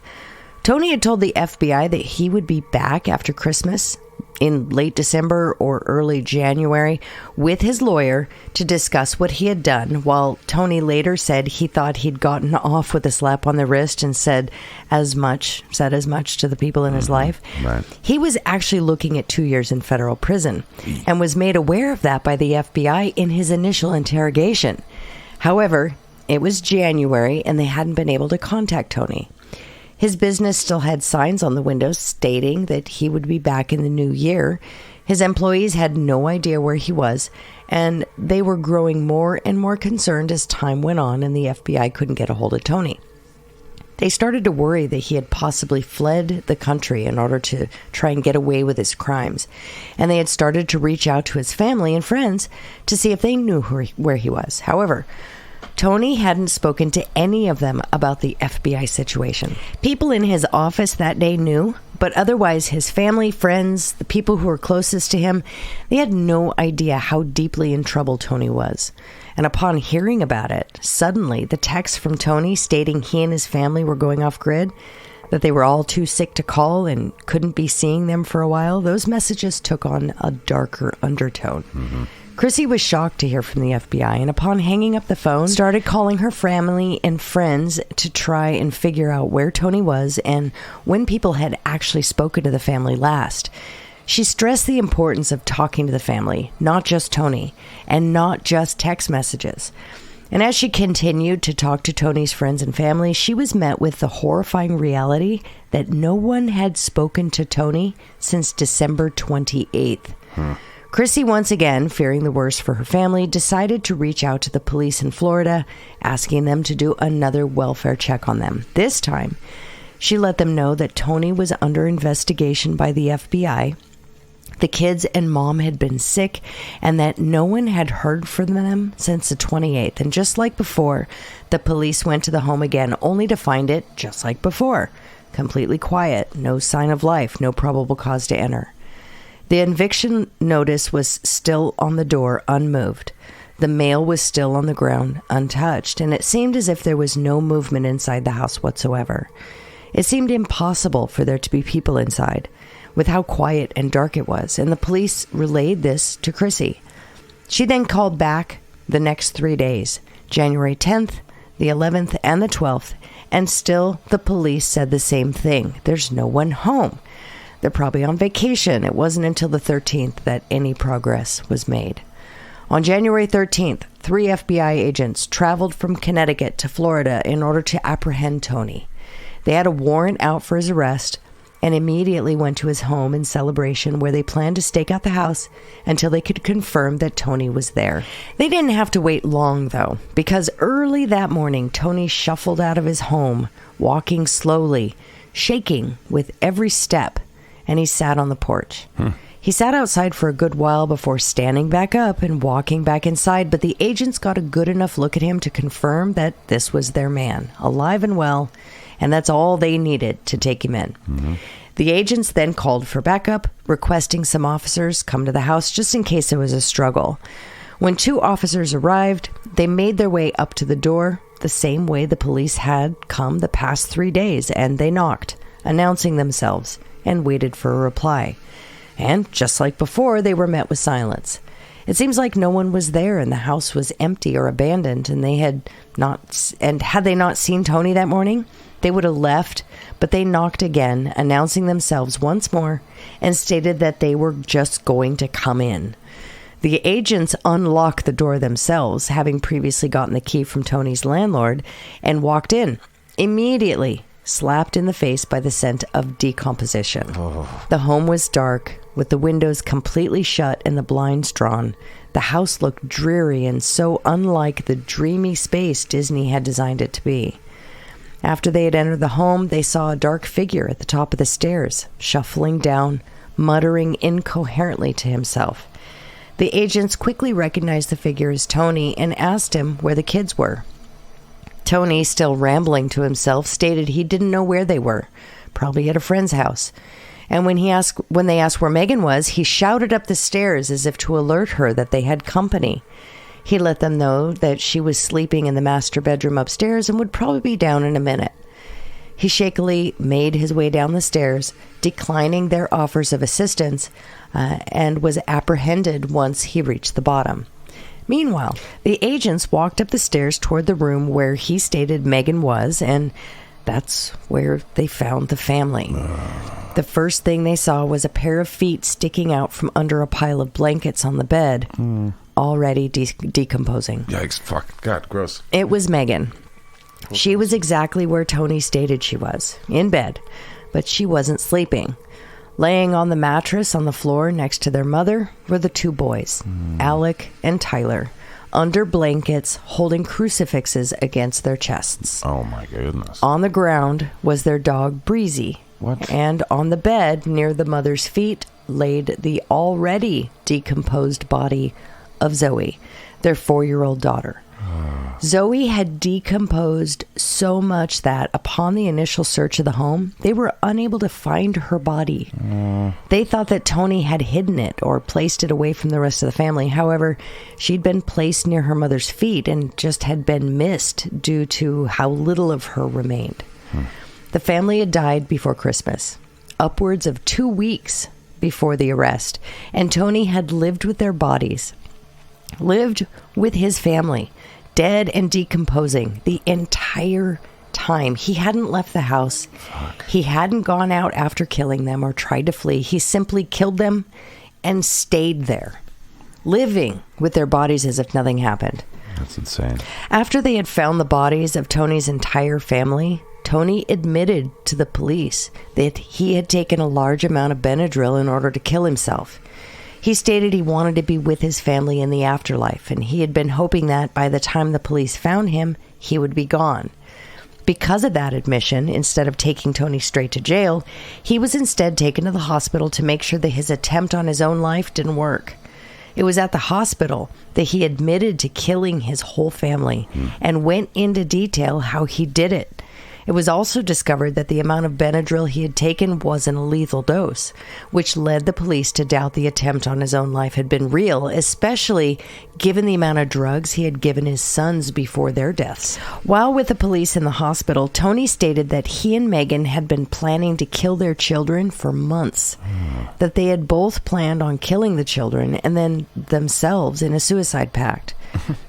B: Tony had told the FBI that he would be back after Christmas in late December or early January with his lawyer to discuss what he had done, while Tony later said he thought he'd gotten off with a slap on the wrist and said as much to the people in his life.
A: Right.
B: He was actually looking at 2 years in federal prison and was made aware of that by the FBI in his initial interrogation. However, it was January and they hadn't been able to contact Tony. His business still had signs on the windows stating that he would be back in the new year. His employees had no idea where he was, and they were growing more and more concerned as time went on and the FBI couldn't get a hold of Tony. They started to worry that he had possibly fled the country in order to try and get away with his crimes, and they had started to reach out to his family and friends to see if they knew where he was. However, Tony hadn't spoken to any of them about the FBI situation. People in his office that day knew, but otherwise his family, friends, the people who were closest to him, they had no idea how deeply in trouble Tony was. And upon hearing about it, suddenly the text from Tony stating he and his family were going off grid, that they were all too sick to call and couldn't be seeing them for a while, those messages took on a darker undertone. Chrissy was shocked to hear from the FBI, and upon hanging up the phone, started calling her family and friends to try and figure out where Tony was and when people had actually spoken to the family last. She stressed the importance of talking to the family, not just Tony, and not just text messages. And as she continued to talk to Tony's friends and family, she was met with the horrifying reality that no one had spoken to Tony since December 28th. Chrissy, once again, fearing the worst for her family, decided to reach out to the police in Florida, asking them to do another welfare check on them. This time, she let them know that Tony was under investigation by the FBI, the kids and mom had been sick, and that no one had heard from them since the 28th. And just like before, the police went to the home again, only to find it just like before. Completely quiet, no sign of life, no probable cause to enter. The eviction notice was still on the door, unmoved. The mail was still on the ground, untouched, and it seemed as if there was no movement inside the house whatsoever. It seemed impossible for there to be people inside, with how quiet and dark it was, and the police relayed this to Chrissy. She then called back the next 3 days, January 10th, the 11th, and the 12th, and still the police said the same thing. There's no one home. They're probably on vacation. It wasn't until the 13th that any progress was made. On January 13th, 3 FBI agents traveled from Connecticut to Florida in order to apprehend Tony. They had a warrant out for his arrest and immediately went to his home in Celebration, where they planned to stake out the house until they could confirm that Tony was there. They didn't have to wait long, though, because early that morning, Tony shuffled out of his home, walking slowly, shaking with every step, and he sat on the porch. He sat outside for a good while before standing back up and walking back inside, but the agents got a good enough look at him to confirm that this was their man, alive and well, and that's all they needed to take him in. The agents then called for backup, requesting some officers come to the house just in case there was a struggle. When 2 officers arrived, they made their way up to the door the same way the police had come the past 3 days, and they knocked, announcing themselves, and waited for a reply. And just like before, they were met with silence. It seems like no one was there and the house was empty or abandoned, and had they not seen Tony that morning, they would have left, but they knocked again, announcing themselves once more, and stated that they were just going to come in. The agents unlocked the door themselves, having previously gotten the key from Tony's landlord, and walked in, immediately slapped in the face by the scent of decomposition. The home was dark, with the windows completely shut and the blinds drawn. The house looked dreary and so unlike the dreamy space Disney had designed it to be. After they had entered the home, they saw a dark figure at the top of the stairs, shuffling down, muttering incoherently to himself. The agents quickly recognized the figure as Tony and asked him where the kids were. Tony, still rambling to himself, stated he didn't know where they were, probably at a friend's house. And when they asked where Megan was, he shouted up the stairs as if to alert her that they had company. He let them know that she was sleeping in the master bedroom upstairs and would probably be down in a minute. He shakily made his way down the stairs, declining their offers of assistance, and was apprehended once he reached the bottom. Meanwhile, the agents walked up the stairs toward the room where he stated Megan was, and that's where they found the family. The first thing they saw was a pair of feet sticking out from under a pile of blankets on the bed, already decomposing.
A: Yikes, fuck. God, gross.
B: It was Megan. She was exactly where Tony stated she was, in bed, but she wasn't sleeping. Laying on the mattress on the floor next to their mother were the two boys, Alec and Tyler, under blankets holding crucifixes against their chests.
A: Oh, my goodness.
B: On the ground was their dog, Breezy.
A: What?
B: And on the bed near the mother's feet laid the already decomposed body of Zoe, their 4-year-old daughter. Zoe had decomposed so much that upon the initial search of the home, they were unable to find her body. They thought that Tony had hidden it or placed it away from the rest of the family. However, she'd been placed near her mother's feet and just had been missed due to how little of her remained. The family had died before Christmas, upwards of 2 weeks before the arrest, and Tony had lived with their bodies, lived with his family, dead and decomposing the entire time. He hadn't left the house. He hadn't gone out after killing them or tried to flee. He simply killed them and stayed there, living with their bodies as if nothing happened.
A: That's insane.
B: After they had found the bodies of Tony's entire family, Tony admitted to the police that he had taken a large amount of Benadryl in order to kill himself. He stated he wanted to be with his family in the afterlife, and he had been hoping that by the time the police found him, he would be gone. Because of that admission, instead of taking Tony straight to jail, he was instead taken to the hospital to make sure that his attempt on his own life didn't work. It was at the hospital that he admitted to killing his whole family and went into detail how he did it. It was also discovered that the amount of Benadryl he had taken wasn't a lethal dose, which led the police to doubt the attempt on his own life had been real, especially given the amount of drugs he had given his sons before their deaths. While with the police in the hospital, Tony stated that he and Megan had been planning to kill their children for months, that they had both planned on killing the children and then themselves in a suicide pact.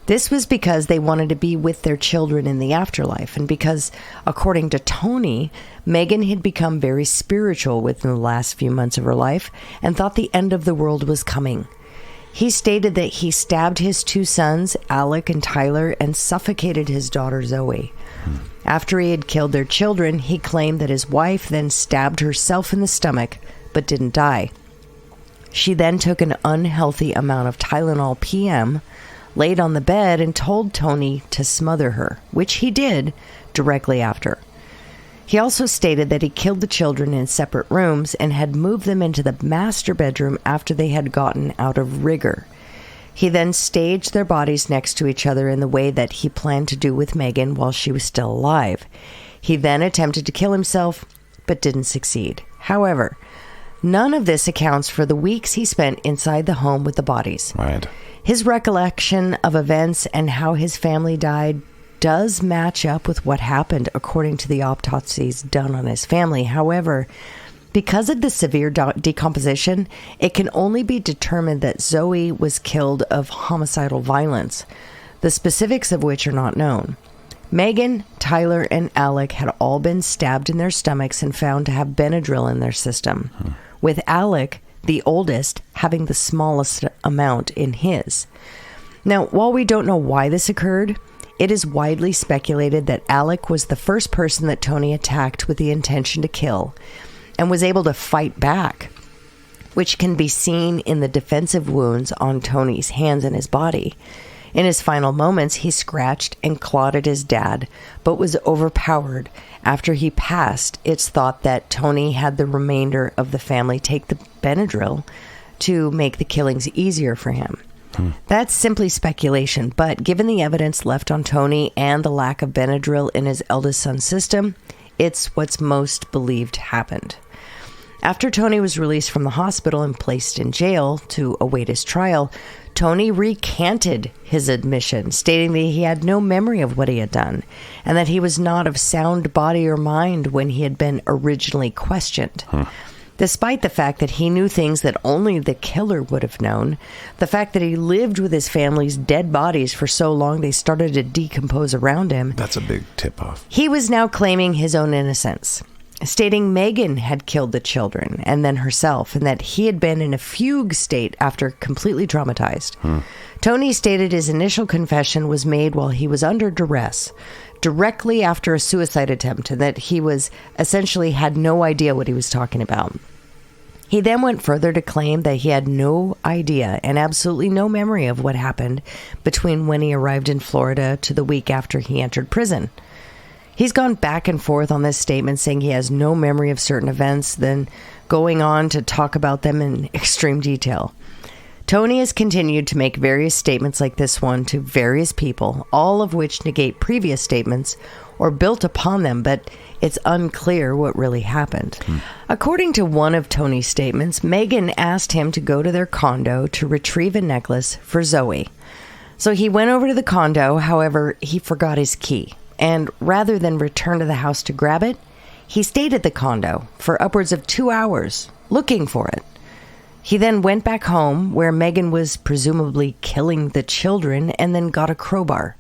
B: This was because they wanted to be with their children in the afterlife, and because, according to Tony, Megan had become very spiritual within the last few months of her life and thought the end of the world was coming. He stated that he stabbed his two sons, Alec and Tyler, and suffocated his daughter, Zoe. After he had killed their children, he claimed that his wife then stabbed herself in the stomach, but didn't die. She then took an unhealthy amount of Tylenol PM, laid on the bed, and told Tony to smother her, which he did directly after. He also stated that he killed the children in separate rooms and had moved them into the master bedroom after they had gotten out of rigor. He then staged their bodies next to each other in the way that he planned to do with Megan while she was still alive. He then attempted to kill himself, but didn't succeed. However, none of this accounts for the weeks he spent inside the home with the bodies.
A: Right.
B: His recollection of events and how his family died does match up with what happened according to the autopsies done on his family. However, because of the severe decomposition, it can only be determined that Zoe was killed of homicidal violence, the specifics of which are not known. Megan, Tyler, and Alec had all been stabbed in their stomachs and found to have Benadryl in their system, with Alec, the oldest, having the smallest amount in his. Now, while we don't know why this occurred, it is widely speculated that Alec was the first person that Tony attacked with the intention to kill and was able to fight back, which can be seen in the defensive wounds on Tony's hands and his body. In his final moments, he scratched and clawed at his dad, but was overpowered. After he passed, it's thought that Tony had the remainder of the family take the Benadryl to make the killings easier for him. That's simply speculation, but given the evidence left on Tony and the lack of Benadryl in his eldest son's system, it's what's most believed happened. After Tony was released from the hospital and placed in jail to await his trial, Tony recanted his admission, stating that he had no memory of what he had done and that he was not of sound body or mind when he had been originally questioned. Despite the fact that he knew things that only the killer would have known, the fact that he lived with his family's dead bodies for so long they started to decompose around him,
A: That's a big tip-off.
B: he was now claiming his own innocence, stating Megan had killed the children and then herself, and that he had been in a fugue state after completely traumatized. Tony stated his initial confession was made while he was under duress, directly after a suicide attempt, and that he was essentially had no idea what he was talking about. He then went further to claim that he had no idea and absolutely no memory of what happened between when he arrived in Florida to the week after he entered prison. He's gone back and forth on this statement, saying he has no memory of certain events, then going on to talk about them in extreme detail. Tony has continued to make various statements like this one to various people, all of which negate previous statements or built upon them, but it's unclear what really happened. According to one of Tony's statements, Megan asked him to go to their condo to retrieve a necklace for Zoe. So he went over to the condo, however, he forgot his key. And rather than return to the house to grab it, he stayed at the condo for upwards of 2 hours looking for it. He then went back home where Megan was presumably killing the children and then got a crowbar.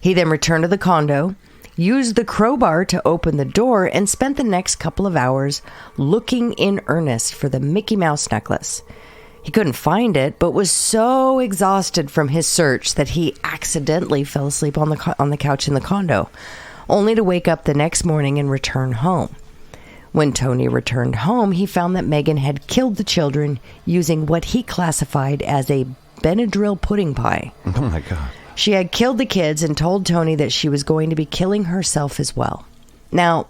B: He then returned to the condo, used the crowbar to open the door, and spent the next couple of hours looking in earnest for the Mickey Mouse necklace. He couldn't find it, but was so exhausted from his search that he accidentally fell asleep on the couch in the condo, only to wake up the next morning and return home. When Tony returned home, he found that Megan had killed the children using what he classified as a Benadryl pudding pie.
A: Oh, my God.
B: She had killed the kids and told Tony that she was going to be killing herself as well. Now,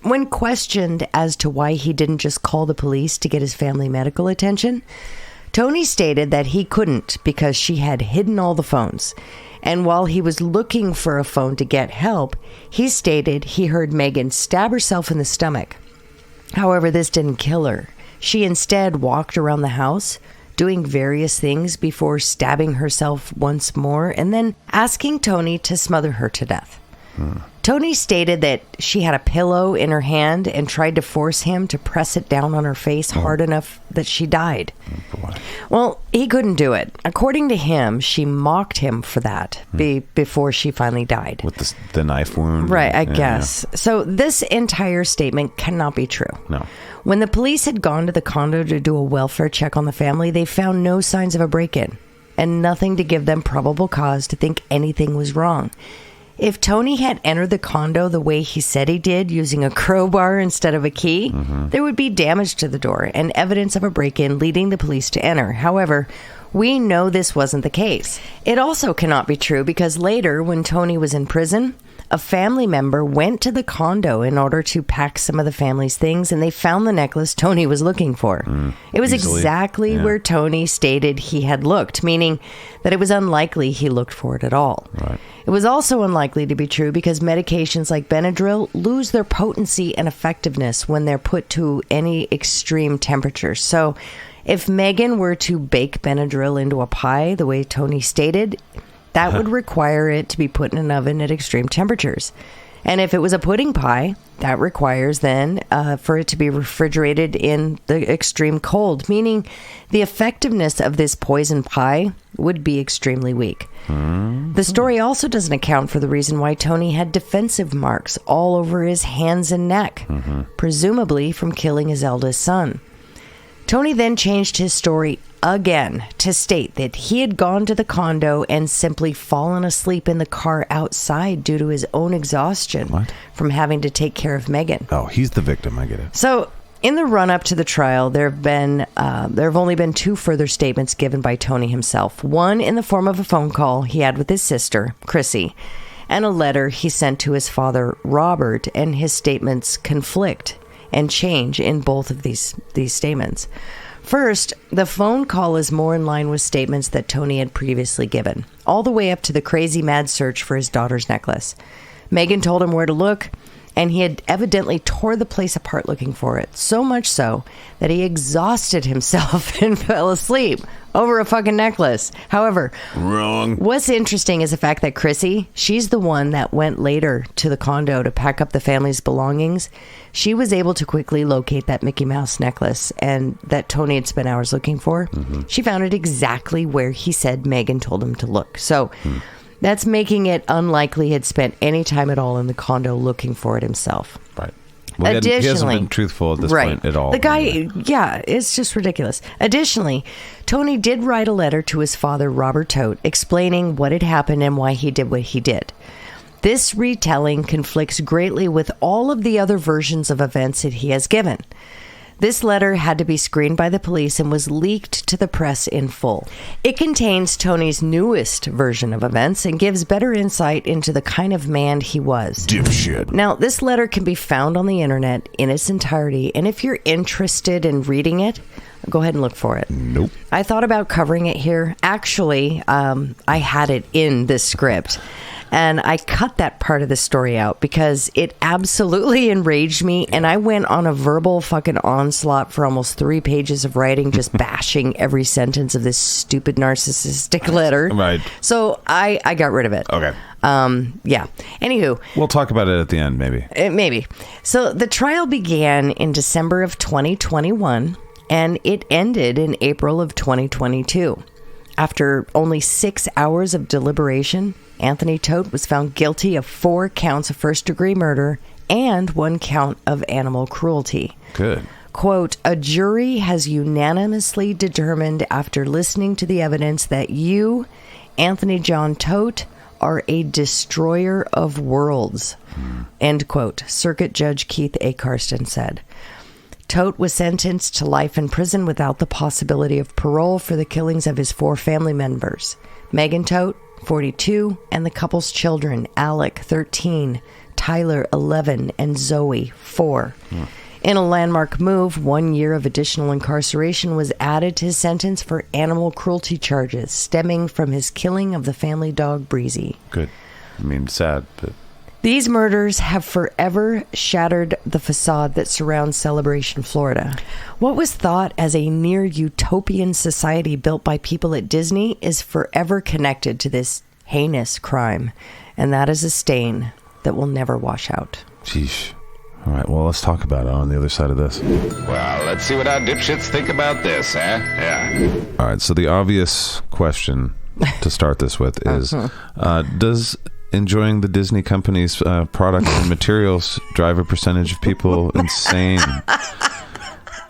B: when questioned as to why he didn't just call the police to get his family medical attention, Tony stated that he couldn't because she had hidden all the phones. And while he was looking for a phone to get help, he stated he heard Megan stab herself in the stomach. However, this didn't kill her. She instead walked around the house, doing various things before stabbing herself once more and then asking Tony to smother her to death. Tony stated that she had a pillow in her hand and tried to force him to press it down on her face hard enough that she died. Well, he couldn't do it. According to him, she mocked him for that before she finally died.
A: With the knife wound?
B: Right, I guess. Yeah. So this entire statement cannot be true.
A: No.
B: When the police had gone to the condo to do a welfare check on the family, they found no signs of a break-in and nothing to give them probable cause to think anything was wrong. If Tony had entered the condo the way he said he did, using a crowbar instead of a key, there would be damage to the door and evidence of a break-in leading the police to enter. However, we know this wasn't the case. It also cannot be true because later, when Tony was in prison, a family member went to the condo in order to pack some of the family's things, and they found the necklace Tony was looking for. It was exactly where Tony stated he had looked, meaning that it was unlikely he looked for it at all.
A: Right.
B: It was also unlikely to be true because medications like Benadryl lose their potency and effectiveness when they're put to any extreme temperature. So if Megan were to bake Benadryl into a pie the way Tony stated, that would require it to be put in an oven at extreme temperatures. And if it was a pudding pie, that requires then for it to be refrigerated in the extreme cold, meaning the effectiveness of this poison pie would be extremely weak. The story also doesn't account for the reason why Tony had defensive marks all over his hands and neck, presumably from killing his eldest son. Tony then changed his story again to state that he had gone to the condo and simply fallen asleep in the car outside due to his own exhaustion from having to take care of Megan.
A: Oh, he's the victim. I get it.
B: So, In the run-up to the trial, there have only been 2 further statements given by Tony himself. One in the form of a phone call he had with his sister, Chrissy, and a letter he sent to his father, Robert, and his statements conflict and change in both of these statements. First, the phone call is more in line with statements that Tony had previously given, all the way up to the crazy mad search for his daughter's necklace. Megan told him where to look, and he had evidently tore the place apart looking for it, so much so that he exhausted himself and fell asleep over a fucking necklace. However, what's interesting is the fact that Chrissy, she's the one that went later to the condo to pack up the family's belongings. She was able to quickly locate that Mickey Mouse necklace and that Tony had spent hours looking for. She found it exactly where he said Megan told him to look. So that's making it unlikely he'd spent any time at all in the condo looking for it himself.
A: Right. Well, he hasn't been truthful at this point at all.
B: The guy, it's just ridiculous. Additionally, Tony did write a letter to his father, Robert Todt, explaining what had happened and why he did what he did. This retelling conflicts greatly with all of the other versions of events that he has given. This letter had to be screened by the police and was leaked to the press in full. It contains Tony's newest version of events and gives better insight into the kind of man he was.
D: Dipshit.
B: Now, this letter can be found on the internet in its entirety, and if you're interested in reading it, go ahead and look for it.
A: Nope.
B: I thought about covering it here. Actually, I had it in this script. And I cut that part of the story out because it absolutely enraged me. And I went on a verbal fucking onslaught for almost 3 pages of writing, just bashing every sentence of this stupid narcissistic letter.
A: Right.
B: So I got rid of it.
A: Okay.
B: Yeah. Anywho.
A: We'll talk about it at the end, maybe.
B: Maybe. So the trial began in December of 2021, and it ended in April of 2022. After only 6 hours of deliberation, Anthony Todt was found guilty of 4 counts of first-degree murder and 1 count of animal cruelty.
A: Good.
B: Quote, a jury has unanimously determined after listening to the evidence that you, Anthony John Todt, are a destroyer of worlds. End quote. Circuit Judge Keith A. Karsten said. Todt was sentenced to life in prison without the possibility of parole for the killings of his 4 family members. Megan Todt, 42, and the couple's children, Alec, 13, Tyler, 11, and Zoe, 4. In a landmark move, 1 year of additional incarceration was added to his sentence for animal cruelty charges stemming from his killing of the family dog, Breezy.
A: Good. I mean, sad, but...
B: These murders have forever shattered the facade that surrounds Celebration, Florida. What was thought as a near utopian society built by people at Disney is forever connected to this heinous crime, and that is a stain that will never wash out.
A: Sheesh. All right, well, let's talk about it on the other side of this.
F: Well, let's see what our dipshits think about this, huh? Yeah.
A: All right, so the obvious question to start this with is, does enjoying the Disney company's products and materials drive a percentage of people insane?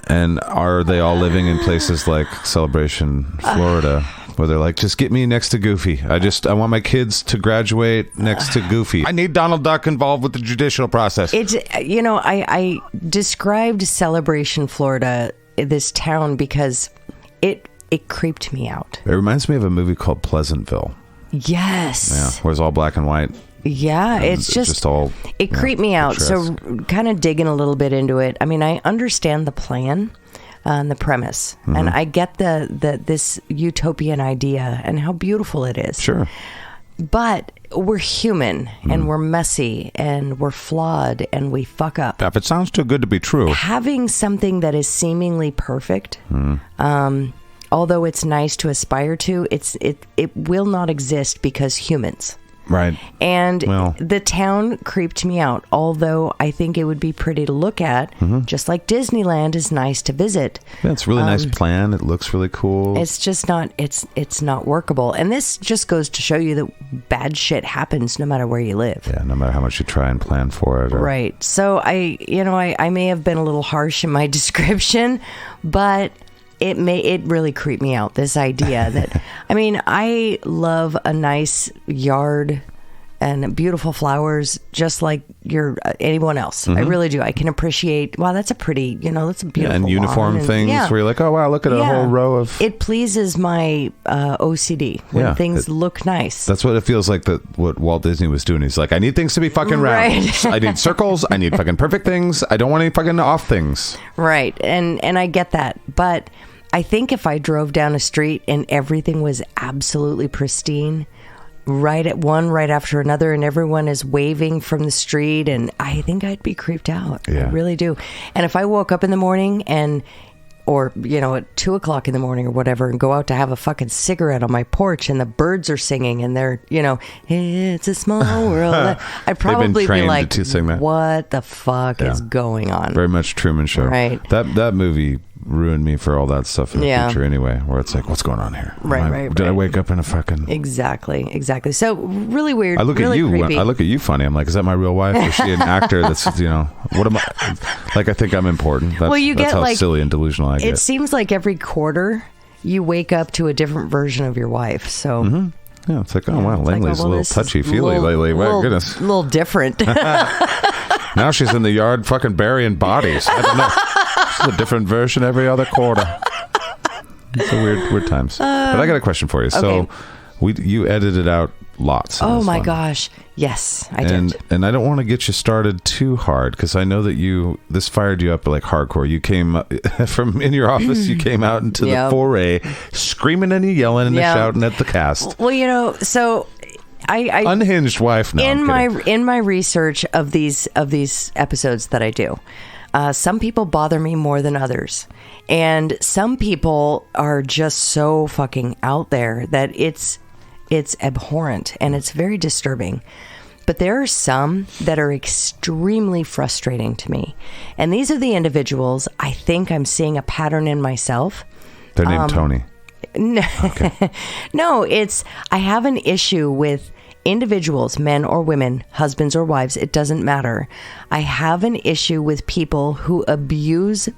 A: And are they all living in places like Celebration, Florida, where they're like, just get me next to Goofy. I want my kids to graduate next to Goofy.
F: I need Donald Duck involved with the judicial process.
B: It's, I described Celebration, Florida, this town, because it creeped me out.
A: It reminds me of a movie called Pleasantville.
B: Yes.
A: Yeah, where it's all black and white.
B: Yeah, it's just all... It creeped me out. So kind of digging a little bit into it. I mean, I understand the plan and the premise. Mm-hmm. And I get this utopian idea and how beautiful it is.
A: Sure.
B: But we're human and we're messy and we're flawed and we fuck up.
F: If it sounds too good to be true.
B: Having something that is seemingly perfect... although it's nice to aspire to, it will not exist because humans.
A: Right.
B: And the town creeped me out, although I think it would be pretty to look at, just like Disneyland is nice to visit.
A: Yeah, it's a really nice plan. It looks really cool.
B: It's just not, it's not workable. And this just goes to show you that bad shit happens no matter where you live.
A: Yeah, no matter how much you try and plan for it.
B: Right. So I may have been a little harsh in my description, but... It really creeped me out, this idea that, I mean, I love a nice yard and beautiful flowers, just like anyone else. I really do. I can appreciate, wow, that's a pretty, that's a beautiful
A: and uniform
B: lawn.
A: things where you're like, oh wow, look at a whole row of.
B: It pleases my OCD when things look nice.
A: That's what it feels like. What Walt Disney was doing. He's like, I need things to be fucking round.
B: Right.
A: I need circles. I need fucking perfect things. I don't want any fucking off things.
B: Right, and I get that, but I think if I drove down a street and everything was absolutely pristine, right after another, and everyone is waving from the street, and I think I'd be creeped out. I really do. And if I woke up in the morning or at 2 o'clock in the morning or whatever, and go out to have a fucking cigarette on my porch, and the birds are singing, and they're, it's a small world, I'd probably be like,
A: to sing that.
B: What the fuck is going on?
A: Very much Truman Show.
B: Right.
A: That movie ruined me for all that stuff in the future anyway, where it's like, what's going on here? Did I wake up in a fucking...
B: Exactly. So really weird.
A: I look
B: really
A: at you.
B: creepy.
A: I look at you funny. I'm like, is that my real wife? Is she an actor that's, what am I? Like, I think I'm important. That's how silly and delusional I get.
B: It seems like every quarter you wake up to a different version of your wife. So...
A: Mm-hmm. Yeah, it's like, oh wow, Langley's a little touchy-feely lately. My goodness.
B: A little different.
A: Now she's in the yard fucking burying bodies. I don't know. It's a different version every other quarter. It's a weird times. But I got a question for you.
B: Okay.
A: So you edited out lots.
B: Oh my gosh. Yes, I did.
A: And I don't want to get you started too hard, because I know that this fired you up like hardcore. You came from in your office, you came out into the foray, screaming and yelling and shouting at the cast.
B: Well, so I
A: unhinged wife. No,
B: in my research of these episodes that I do, some people bother me more than others, and some people are just so fucking out there that it's abhorrent and it's very disturbing. But there are some that are extremely frustrating to me, and these are the individuals I think I'm seeing a pattern in myself.
A: They're named Tony.
B: No, okay. No, I have an issue with individuals, men or women, husbands or wives, it doesn't matter. I have an issue with people who abuse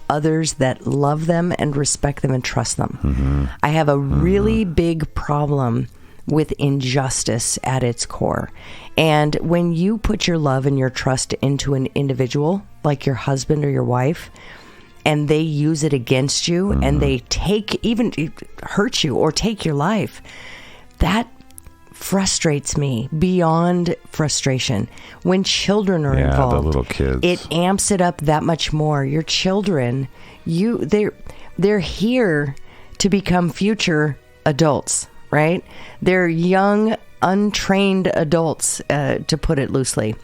B: others that love them and respect them and trust them. Mm-hmm. I have a really big problem with injustice at its core. And when you put your love and your trust into an individual, like your husband or your wife, and they use it against you, and they even hurt you or take your life, that frustrates me beyond frustration. When children are involved,
A: the little kids,
B: it amps it up that much more. Your children, they're here to become future adults, right? They're young, untrained adults, to put it loosely.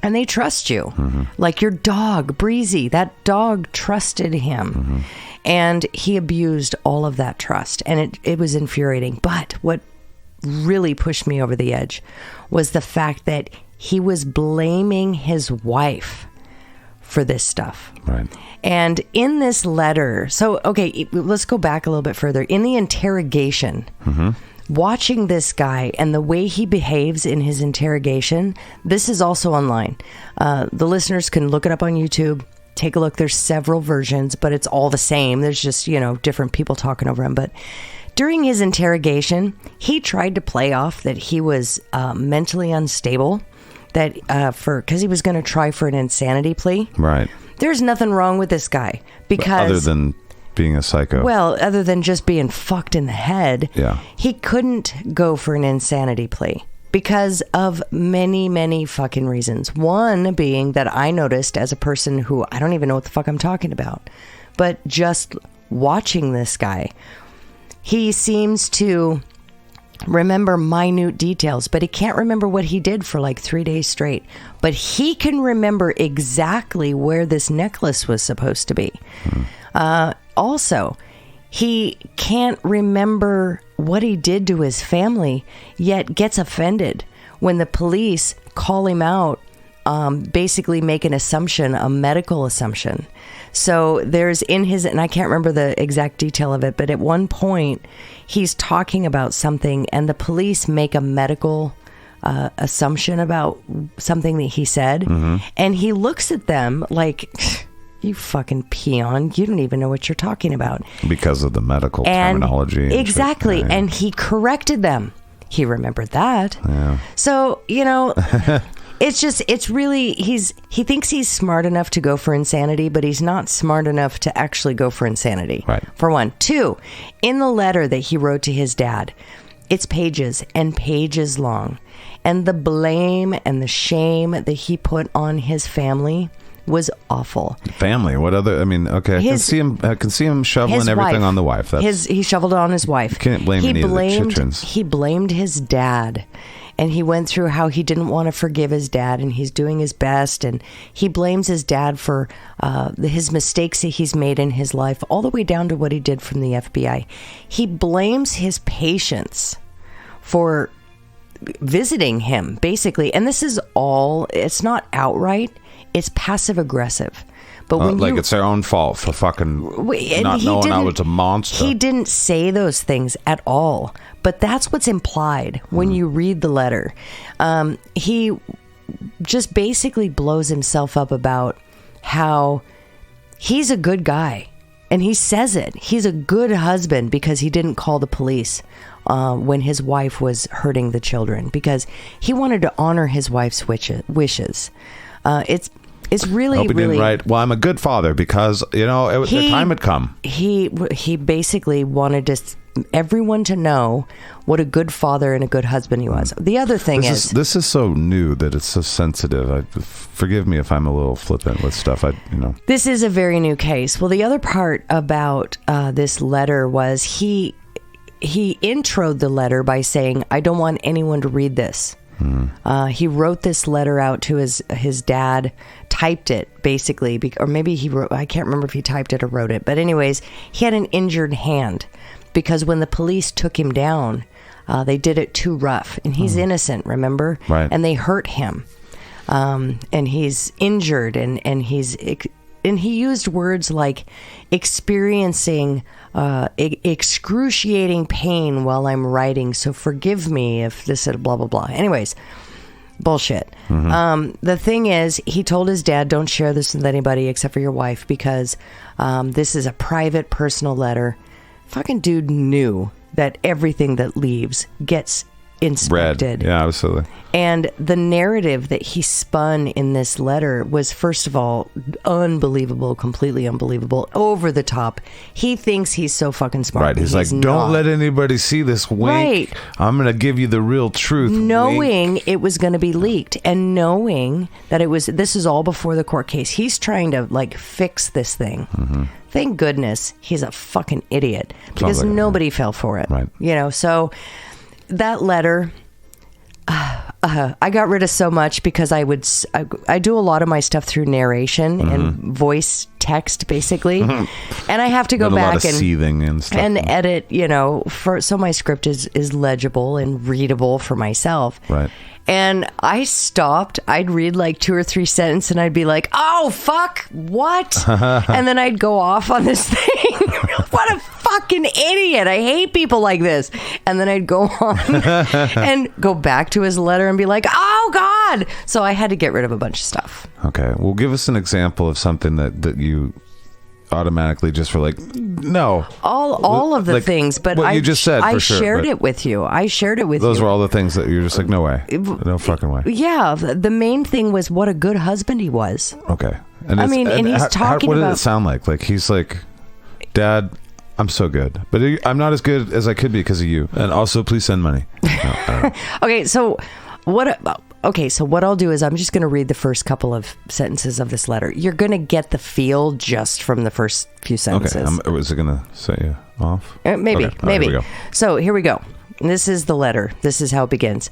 B: And they trust you. Like your dog, Breezy. That dog trusted him. And he abused all of that trust. And it was infuriating. But what really pushed me over the edge was the fact that he was blaming his wife for this stuff.
A: Right.
B: And in this letter, so, okay, let's go back a little bit further. In the interrogation, watching this guy and the way he behaves in his interrogation, this is also online. The listeners can look it up on YouTube. Take a look. There's several versions, but it's all the same. There's just, different people talking over him. But during his interrogation, he tried to play off that he was mentally unstable, that because he was going to try for an insanity plea.
A: Right.
B: There's nothing wrong with this guy because
A: other than being a psycho.
B: Well, other than just being fucked in the head, he couldn't go for an insanity plea because of many, many fucking reasons. One being that I noticed as a person who I don't even know what the fuck I'm talking about, but just watching this guy, he seems to remember minute details, but he can't remember what he did for like 3 days straight. But he can remember exactly where this necklace was supposed to be. Also, he can't remember what he did to his family, yet gets offended when the police call him out, basically make an assumption, a medical assumption. So there's and I can't remember the exact detail of it, but at one point he's talking about something and the police make a medical assumption about something that he said. And he looks at them like, you fucking peon, you don't even know what you're talking about.
A: Because of the medical terminology.
B: Exactly. And he corrected them. He remembered that.
A: Yeah.
B: So, it's really, he thinks he's smart enough to go for insanity, but he's not smart enough to actually go for insanity.
A: Right.
B: For one. Two, in the letter that he wrote to his dad, it's pages and pages long. And the blame and the shame that he put on his family was awful.
A: Family? What other? I mean, okay, I can see him shoveling everything on the wife.
B: He shoveled it on his wife.
A: You can't blame any of the chitrons.
B: He blamed his dad. And he went through how he didn't want to forgive his dad, and he's doing his best. And he blames his dad for his mistakes that he's made in his life, all the way down to what he did from the FBI. He blames his patients for visiting him, basically. And this is all, it's not outright, it's passive aggressive. But when
A: it's their own fault for fucking not knowing I was a monster.
B: He didn't say those things at all. But that's what's implied when you read the letter. He just basically blows himself up about how he's a good guy. And he says it. He's a good husband because he didn't call the police when his wife was hurting the children. Because he wanted to honor his wife's wishes. It's really,
A: hope he
B: really...
A: didn't write, well, I'm a good father because, the time had come.
B: He basically wanted everyone to know what a good father and a good husband he was. The other thing
A: this is so new that it's so sensitive. Forgive me if I'm a little flippant with stuff. This
B: is a very new case. Well, the other part about this letter was he introed the letter by saying, I don't want anyone to read this. He wrote this letter out to his dad, typed it basically, or maybe he wrote, I can't remember if he typed it or wrote it, but anyways, he had an injured hand because when the police took him down, they did it too rough, and he's innocent, remember?
A: Right.
B: And they hurt him, and he's injured, and he used words like experiencing excruciating pain while I'm writing, so forgive me if this is blah, blah, blah. Anyways, bullshit. The thing is, he told his dad, don't share this with anybody except for your wife because this is a private, personal letter. Fucking dude knew that everything that leaves gets inspected.
A: Read. Yeah, absolutely.
B: And the narrative that he spun in this letter was, first of all, unbelievable, completely unbelievable, over the top. He thinks he's so fucking smart.
A: Right. He's like, don't let anybody see this. Wink. Right. I'm going to give you the real truth.
B: Knowing
A: wink.
B: It was going to be leaked and knowing that this is all before the court case. He's trying to fix this thing. Thank goodness he's a fucking idiot because nobody fell for it.
A: Right.
B: So that letter, I got rid of so much because I do a lot of my stuff through narration and voice text basically, and I have to go back and
A: seething and stuff
B: and edit, so my script is legible and readable for myself.
A: Right.
B: And I stopped. I'd read 2 or 3 sentences and I'd be like, oh, fuck, what? And then I'd go off on this thing. What a fucking idiot. I hate people like this. And then I'd go on and go back to his letter and be like, oh, God. So I had to get rid of a bunch of stuff.
A: Okay. Well, give us an example of something that you automatically just were like, no.
B: All of the things, but
A: what you just said,
B: I
A: for sure,
B: shared it with you. I shared it with you.
A: Those were all the things that you're just like, no way. No fucking way.
B: Yeah. The main thing was what a good husband he was.
A: Okay. And
B: he's talking
A: what
B: about...
A: did it sound like? Like, he's like, Dad, I'm so good, but I'm not as good as I could be because of you. And also, please send money. No,
B: Okay, so what I'll do is I'm just going to read the first couple of sentences of this letter. You're going to get the feel just from the first few sentences.
A: Okay, was it going to set you off?
B: Maybe,
A: okay.
B: maybe.
A: Right, here we go.
B: So here we go. This is the letter. This is how it begins.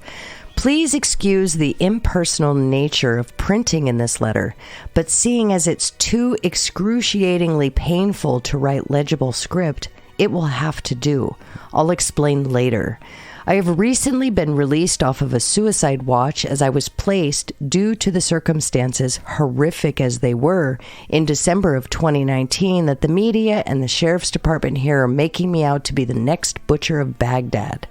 B: Please excuse the impersonal nature of printing in this letter, but seeing as it's too excruciatingly painful to write legible script, it will have to do. I'll explain later. I have recently been released off of a suicide watch as I was placed, due to the circumstances, horrific as they were, in December of 2019, that the media and the sheriff's department here are making me out to be the next butcher of Baghdad.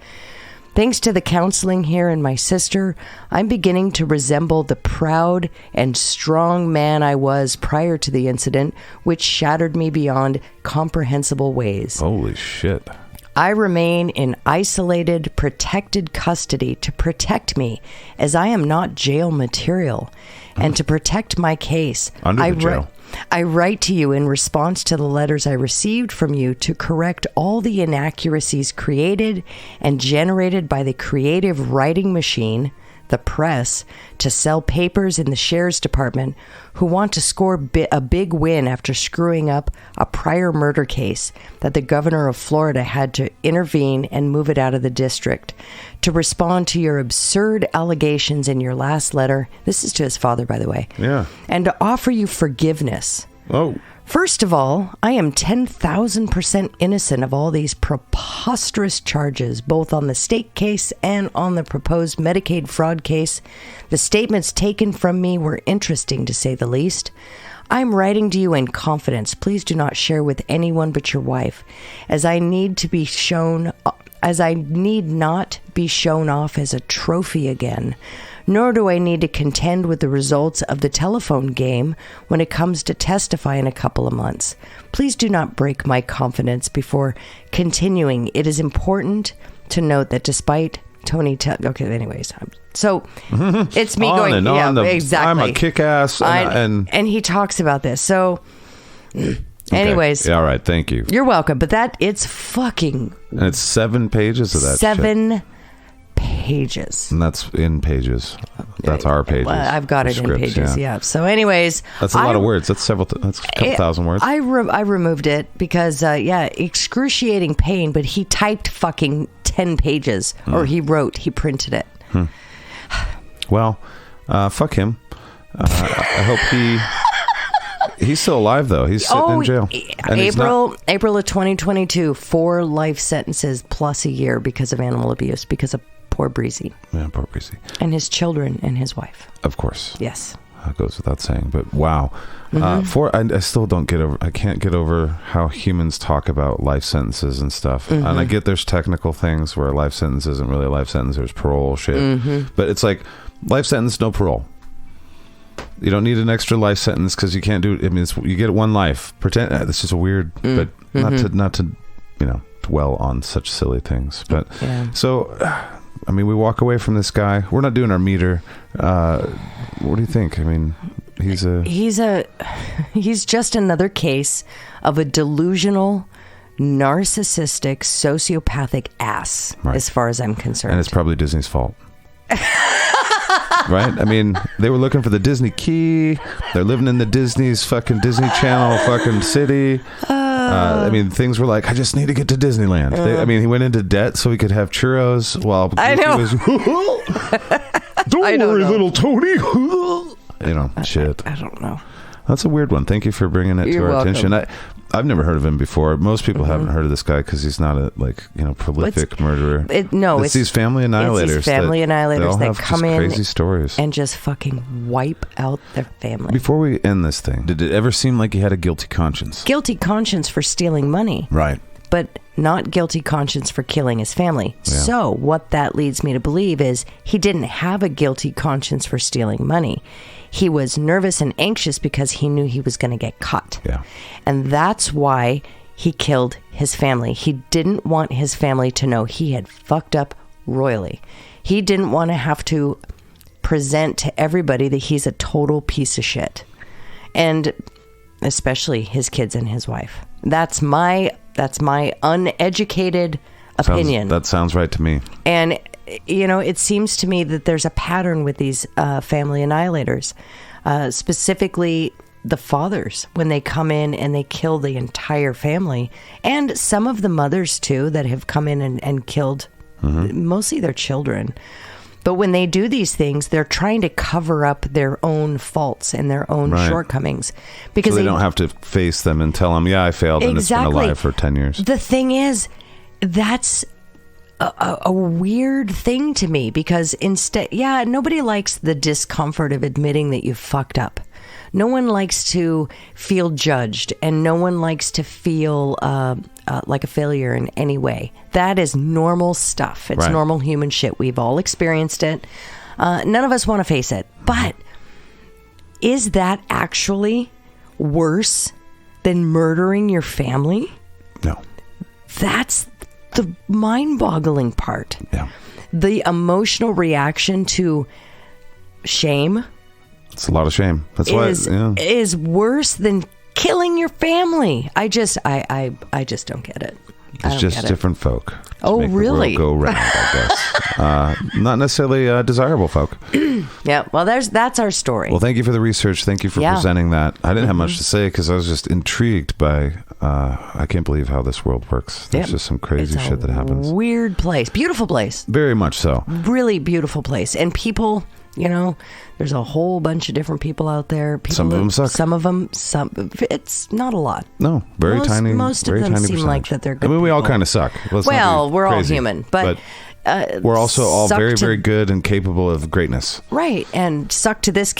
B: Thanks to the counseling here and my sister, I'm beginning to resemble the proud and strong man I was prior to the incident, which shattered me beyond comprehensible ways.
A: Holy shit.
B: I remain in isolated, protected custody to protect me, as I am not jail material, and to protect my case.
A: Under the jail.
B: I write to you in response to the letters I received from you to correct all the inaccuracies created and generated by the creative writing machine, the press, to sell papers in the shares department, who want to score a big win after screwing up a prior murder case that the governor of Florida had to intervene and move it out of the district. To respond to your absurd allegations in your last letter, this is to his father, by the way, and to offer you forgiveness.
A: Oh.
B: First of all, I am 10,000% innocent of all these preposterous charges, both on the state case and on the proposed Medicaid fraud case. The statements taken from me were interesting, to say the least. I'm writing to you in confidence. Please do not share with anyone but your wife, as I need not be shown off as a trophy again. Nor do I need to contend with the results of the telephone game when it comes to testify in a couple of months. Please do not break my confidence before continuing. It is important to note that despite Tony okay, anyways. So it's me going, exactly.
A: I'm a kick-ass. And
B: he talks about this. So anyways.
A: Yeah, all right. Thank you.
B: You're welcome. But it's fucking...
A: And it's 7 pages of that
B: 7 pages.
A: And that's in pages. That's our pages.
B: Well, I've got it in pages, yeah. So anyways.
A: That's a lot of words. That's that's a couple thousand words.
B: I removed it because, excruciating pain, but he typed fucking 10 pages. Or he printed it.
A: Well, fuck him. I hope he's still alive, though. He's sitting in jail. And
B: April of 2022, 4 life sentences plus a year because of animal abuse, because of poor Breezy.
A: Yeah, poor Breezy.
B: And his children and his wife.
A: Of course.
B: Yes.
A: That goes without saying. But wow. I still don't get over, I can't get over how humans talk about life sentences and stuff. And I get there's technical things where a life sentence isn't really a life sentence. There's parole shit. But it's like life sentence, no parole. You don't need an extra life sentence because you can't do it. I mean, you get 1 life. Pretend this is weird, but not to dwell on such silly things. But so, I mean, we walk away from this guy. We're not doing our meter. What do you think? I mean, he's just another case of a delusional, narcissistic, sociopathic ass, as far as I'm concerned. And it's probably Disney's fault. Right? I mean, they were looking for the Disney key. They're living in the Disney's fucking Disney Channel fucking city. I mean, things were like, I just need to get to Disneyland. He went into debt so he could have churros while
B: I know.
G: Don't worry, little Tony.
A: Shit.
B: I don't know.
A: That's a weird one. Thank you for bringing it to our attention. I've never heard of him before. Most people haven't heard of this guy because he's not a prolific murderer. It's these family annihilators.
B: It's these family annihilators that come in
A: crazy stories
B: and just fucking wipe out their family.
A: Before we end this thing, did it ever seem like he had a guilty conscience?
B: Guilty conscience for stealing money.
A: Right.
B: But not guilty conscience for killing his family. Yeah. So what that leads me to believe is he didn't have a guilty conscience for stealing money. He was nervous and anxious because he knew he was going to get caught. Yeah. And that's why he killed his family. He didn't want his family to know he had fucked up royally. He didn't want to have to present to everybody that he's a total piece of shit. And especially his kids and his wife. That's my uneducated opinion.
A: That sounds right to me.
B: And it seems to me that there's a pattern with these family annihilators, specifically the fathers, when they come in and they kill the entire family, and some of the mothers too that have come in and killed mostly their children. But when they do these things, they're trying to cover up their own faults and their own shortcomings, because
A: so they don't have to face them and tell them, I failed and it's been alive for 10 years.
B: The thing is, that's a weird thing to me, because instead, nobody likes the discomfort of admitting that you fucked up. No one likes to feel judged, and no one likes to feel like a failure in any way. That is normal stuff. It's normal human shit. We've all experienced it. None of us want to face it. But is that actually worse than murdering your family?
A: No.
B: That's the mind-boggling part.
A: Yeah.
B: The emotional reaction to shame.
A: It's a lot of shame. That's why
B: is worse than killing your family. I just don't get it.
A: It's just different folk.
B: Oh,
A: make
B: really?
A: The world go round, I guess. Not necessarily desirable folk.
B: Yeah. Well, that's our story.
A: Well, thank you for the research. Thank you for presenting that. I didn't have much to say because I was just intrigued by. I can't believe how this world works. There's just some crazy shit that happens.
B: Weird place. Beautiful place.
A: Very much so.
B: Really beautiful place. And people, there's a whole bunch of different people out there.
A: Some of them suck.
B: It's not a lot.
A: No, very tiny.
B: Most of them seem like that they're good.
A: I mean, we all
B: people.
A: kind of suck.
B: We're all human, but
A: we're also all very, very good and capable of greatness.
B: Right, and suck to this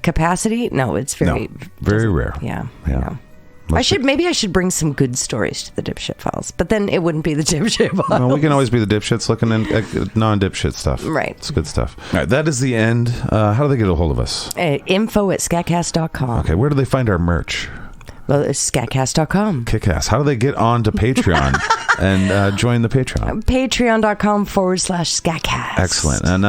B: capacity? No, it's very
A: rare.
B: Yeah.
A: Yeah.
B: Maybe I should bring some good stories to the Dipshit Files, but then it wouldn't be the Dipshit Files.
A: No, we can always be the dipshits looking at non-dipshit stuff.
B: Right.
A: It's good stuff. All right, that is the end. How do they get a hold of us?
B: Info@SKATCAST.com.
A: Okay, where do they find our merch?
B: Well, it's SKATCAST.com.
A: Kick-ass. How do they get on to Patreon and join the Patreon?
B: Patreon.com/SKATCAST.
A: Excellent. And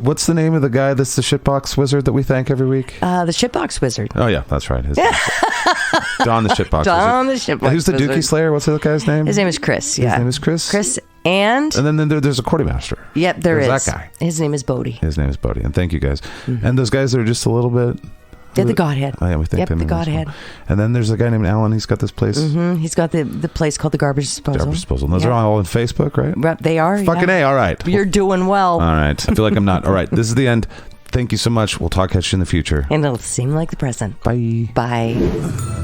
A: what's the name of the guy that's the shitbox wizard that we thank every week?
B: The Shitbox Wizard.
A: Oh, yeah, that's right. Don the Shitbox
B: Don
A: Wizard.
B: the Shitbox
A: Who's the
B: Wizard.
A: Dookie Slayer? What's the guy's name?
B: His name is Chris. Yeah.
A: His name is Chris?
B: Chris and
A: then there's a Quarty Master.
B: Yep, there's
A: that guy.
B: His name is Bodie.
A: His name is Bodie. And thank you guys. And those guys that are just a little bit...
B: They're the Godhead.
A: Oh, yeah, we thank them.
B: The Godhead.
A: Well. And then there's a guy named Alan. He's got this place.
B: Mm-hmm. He's got the place called the Garbage Disposal.
A: Garbage Disposal. And those are all on Facebook, right?
B: They are.
A: Fucking A. All right.
B: You're doing well.
A: All right. I feel like I'm not. All right. This is the end. Thank you so much. We'll talk at you in the future.
B: And it'll seem like the present.
A: Bye.
B: Bye.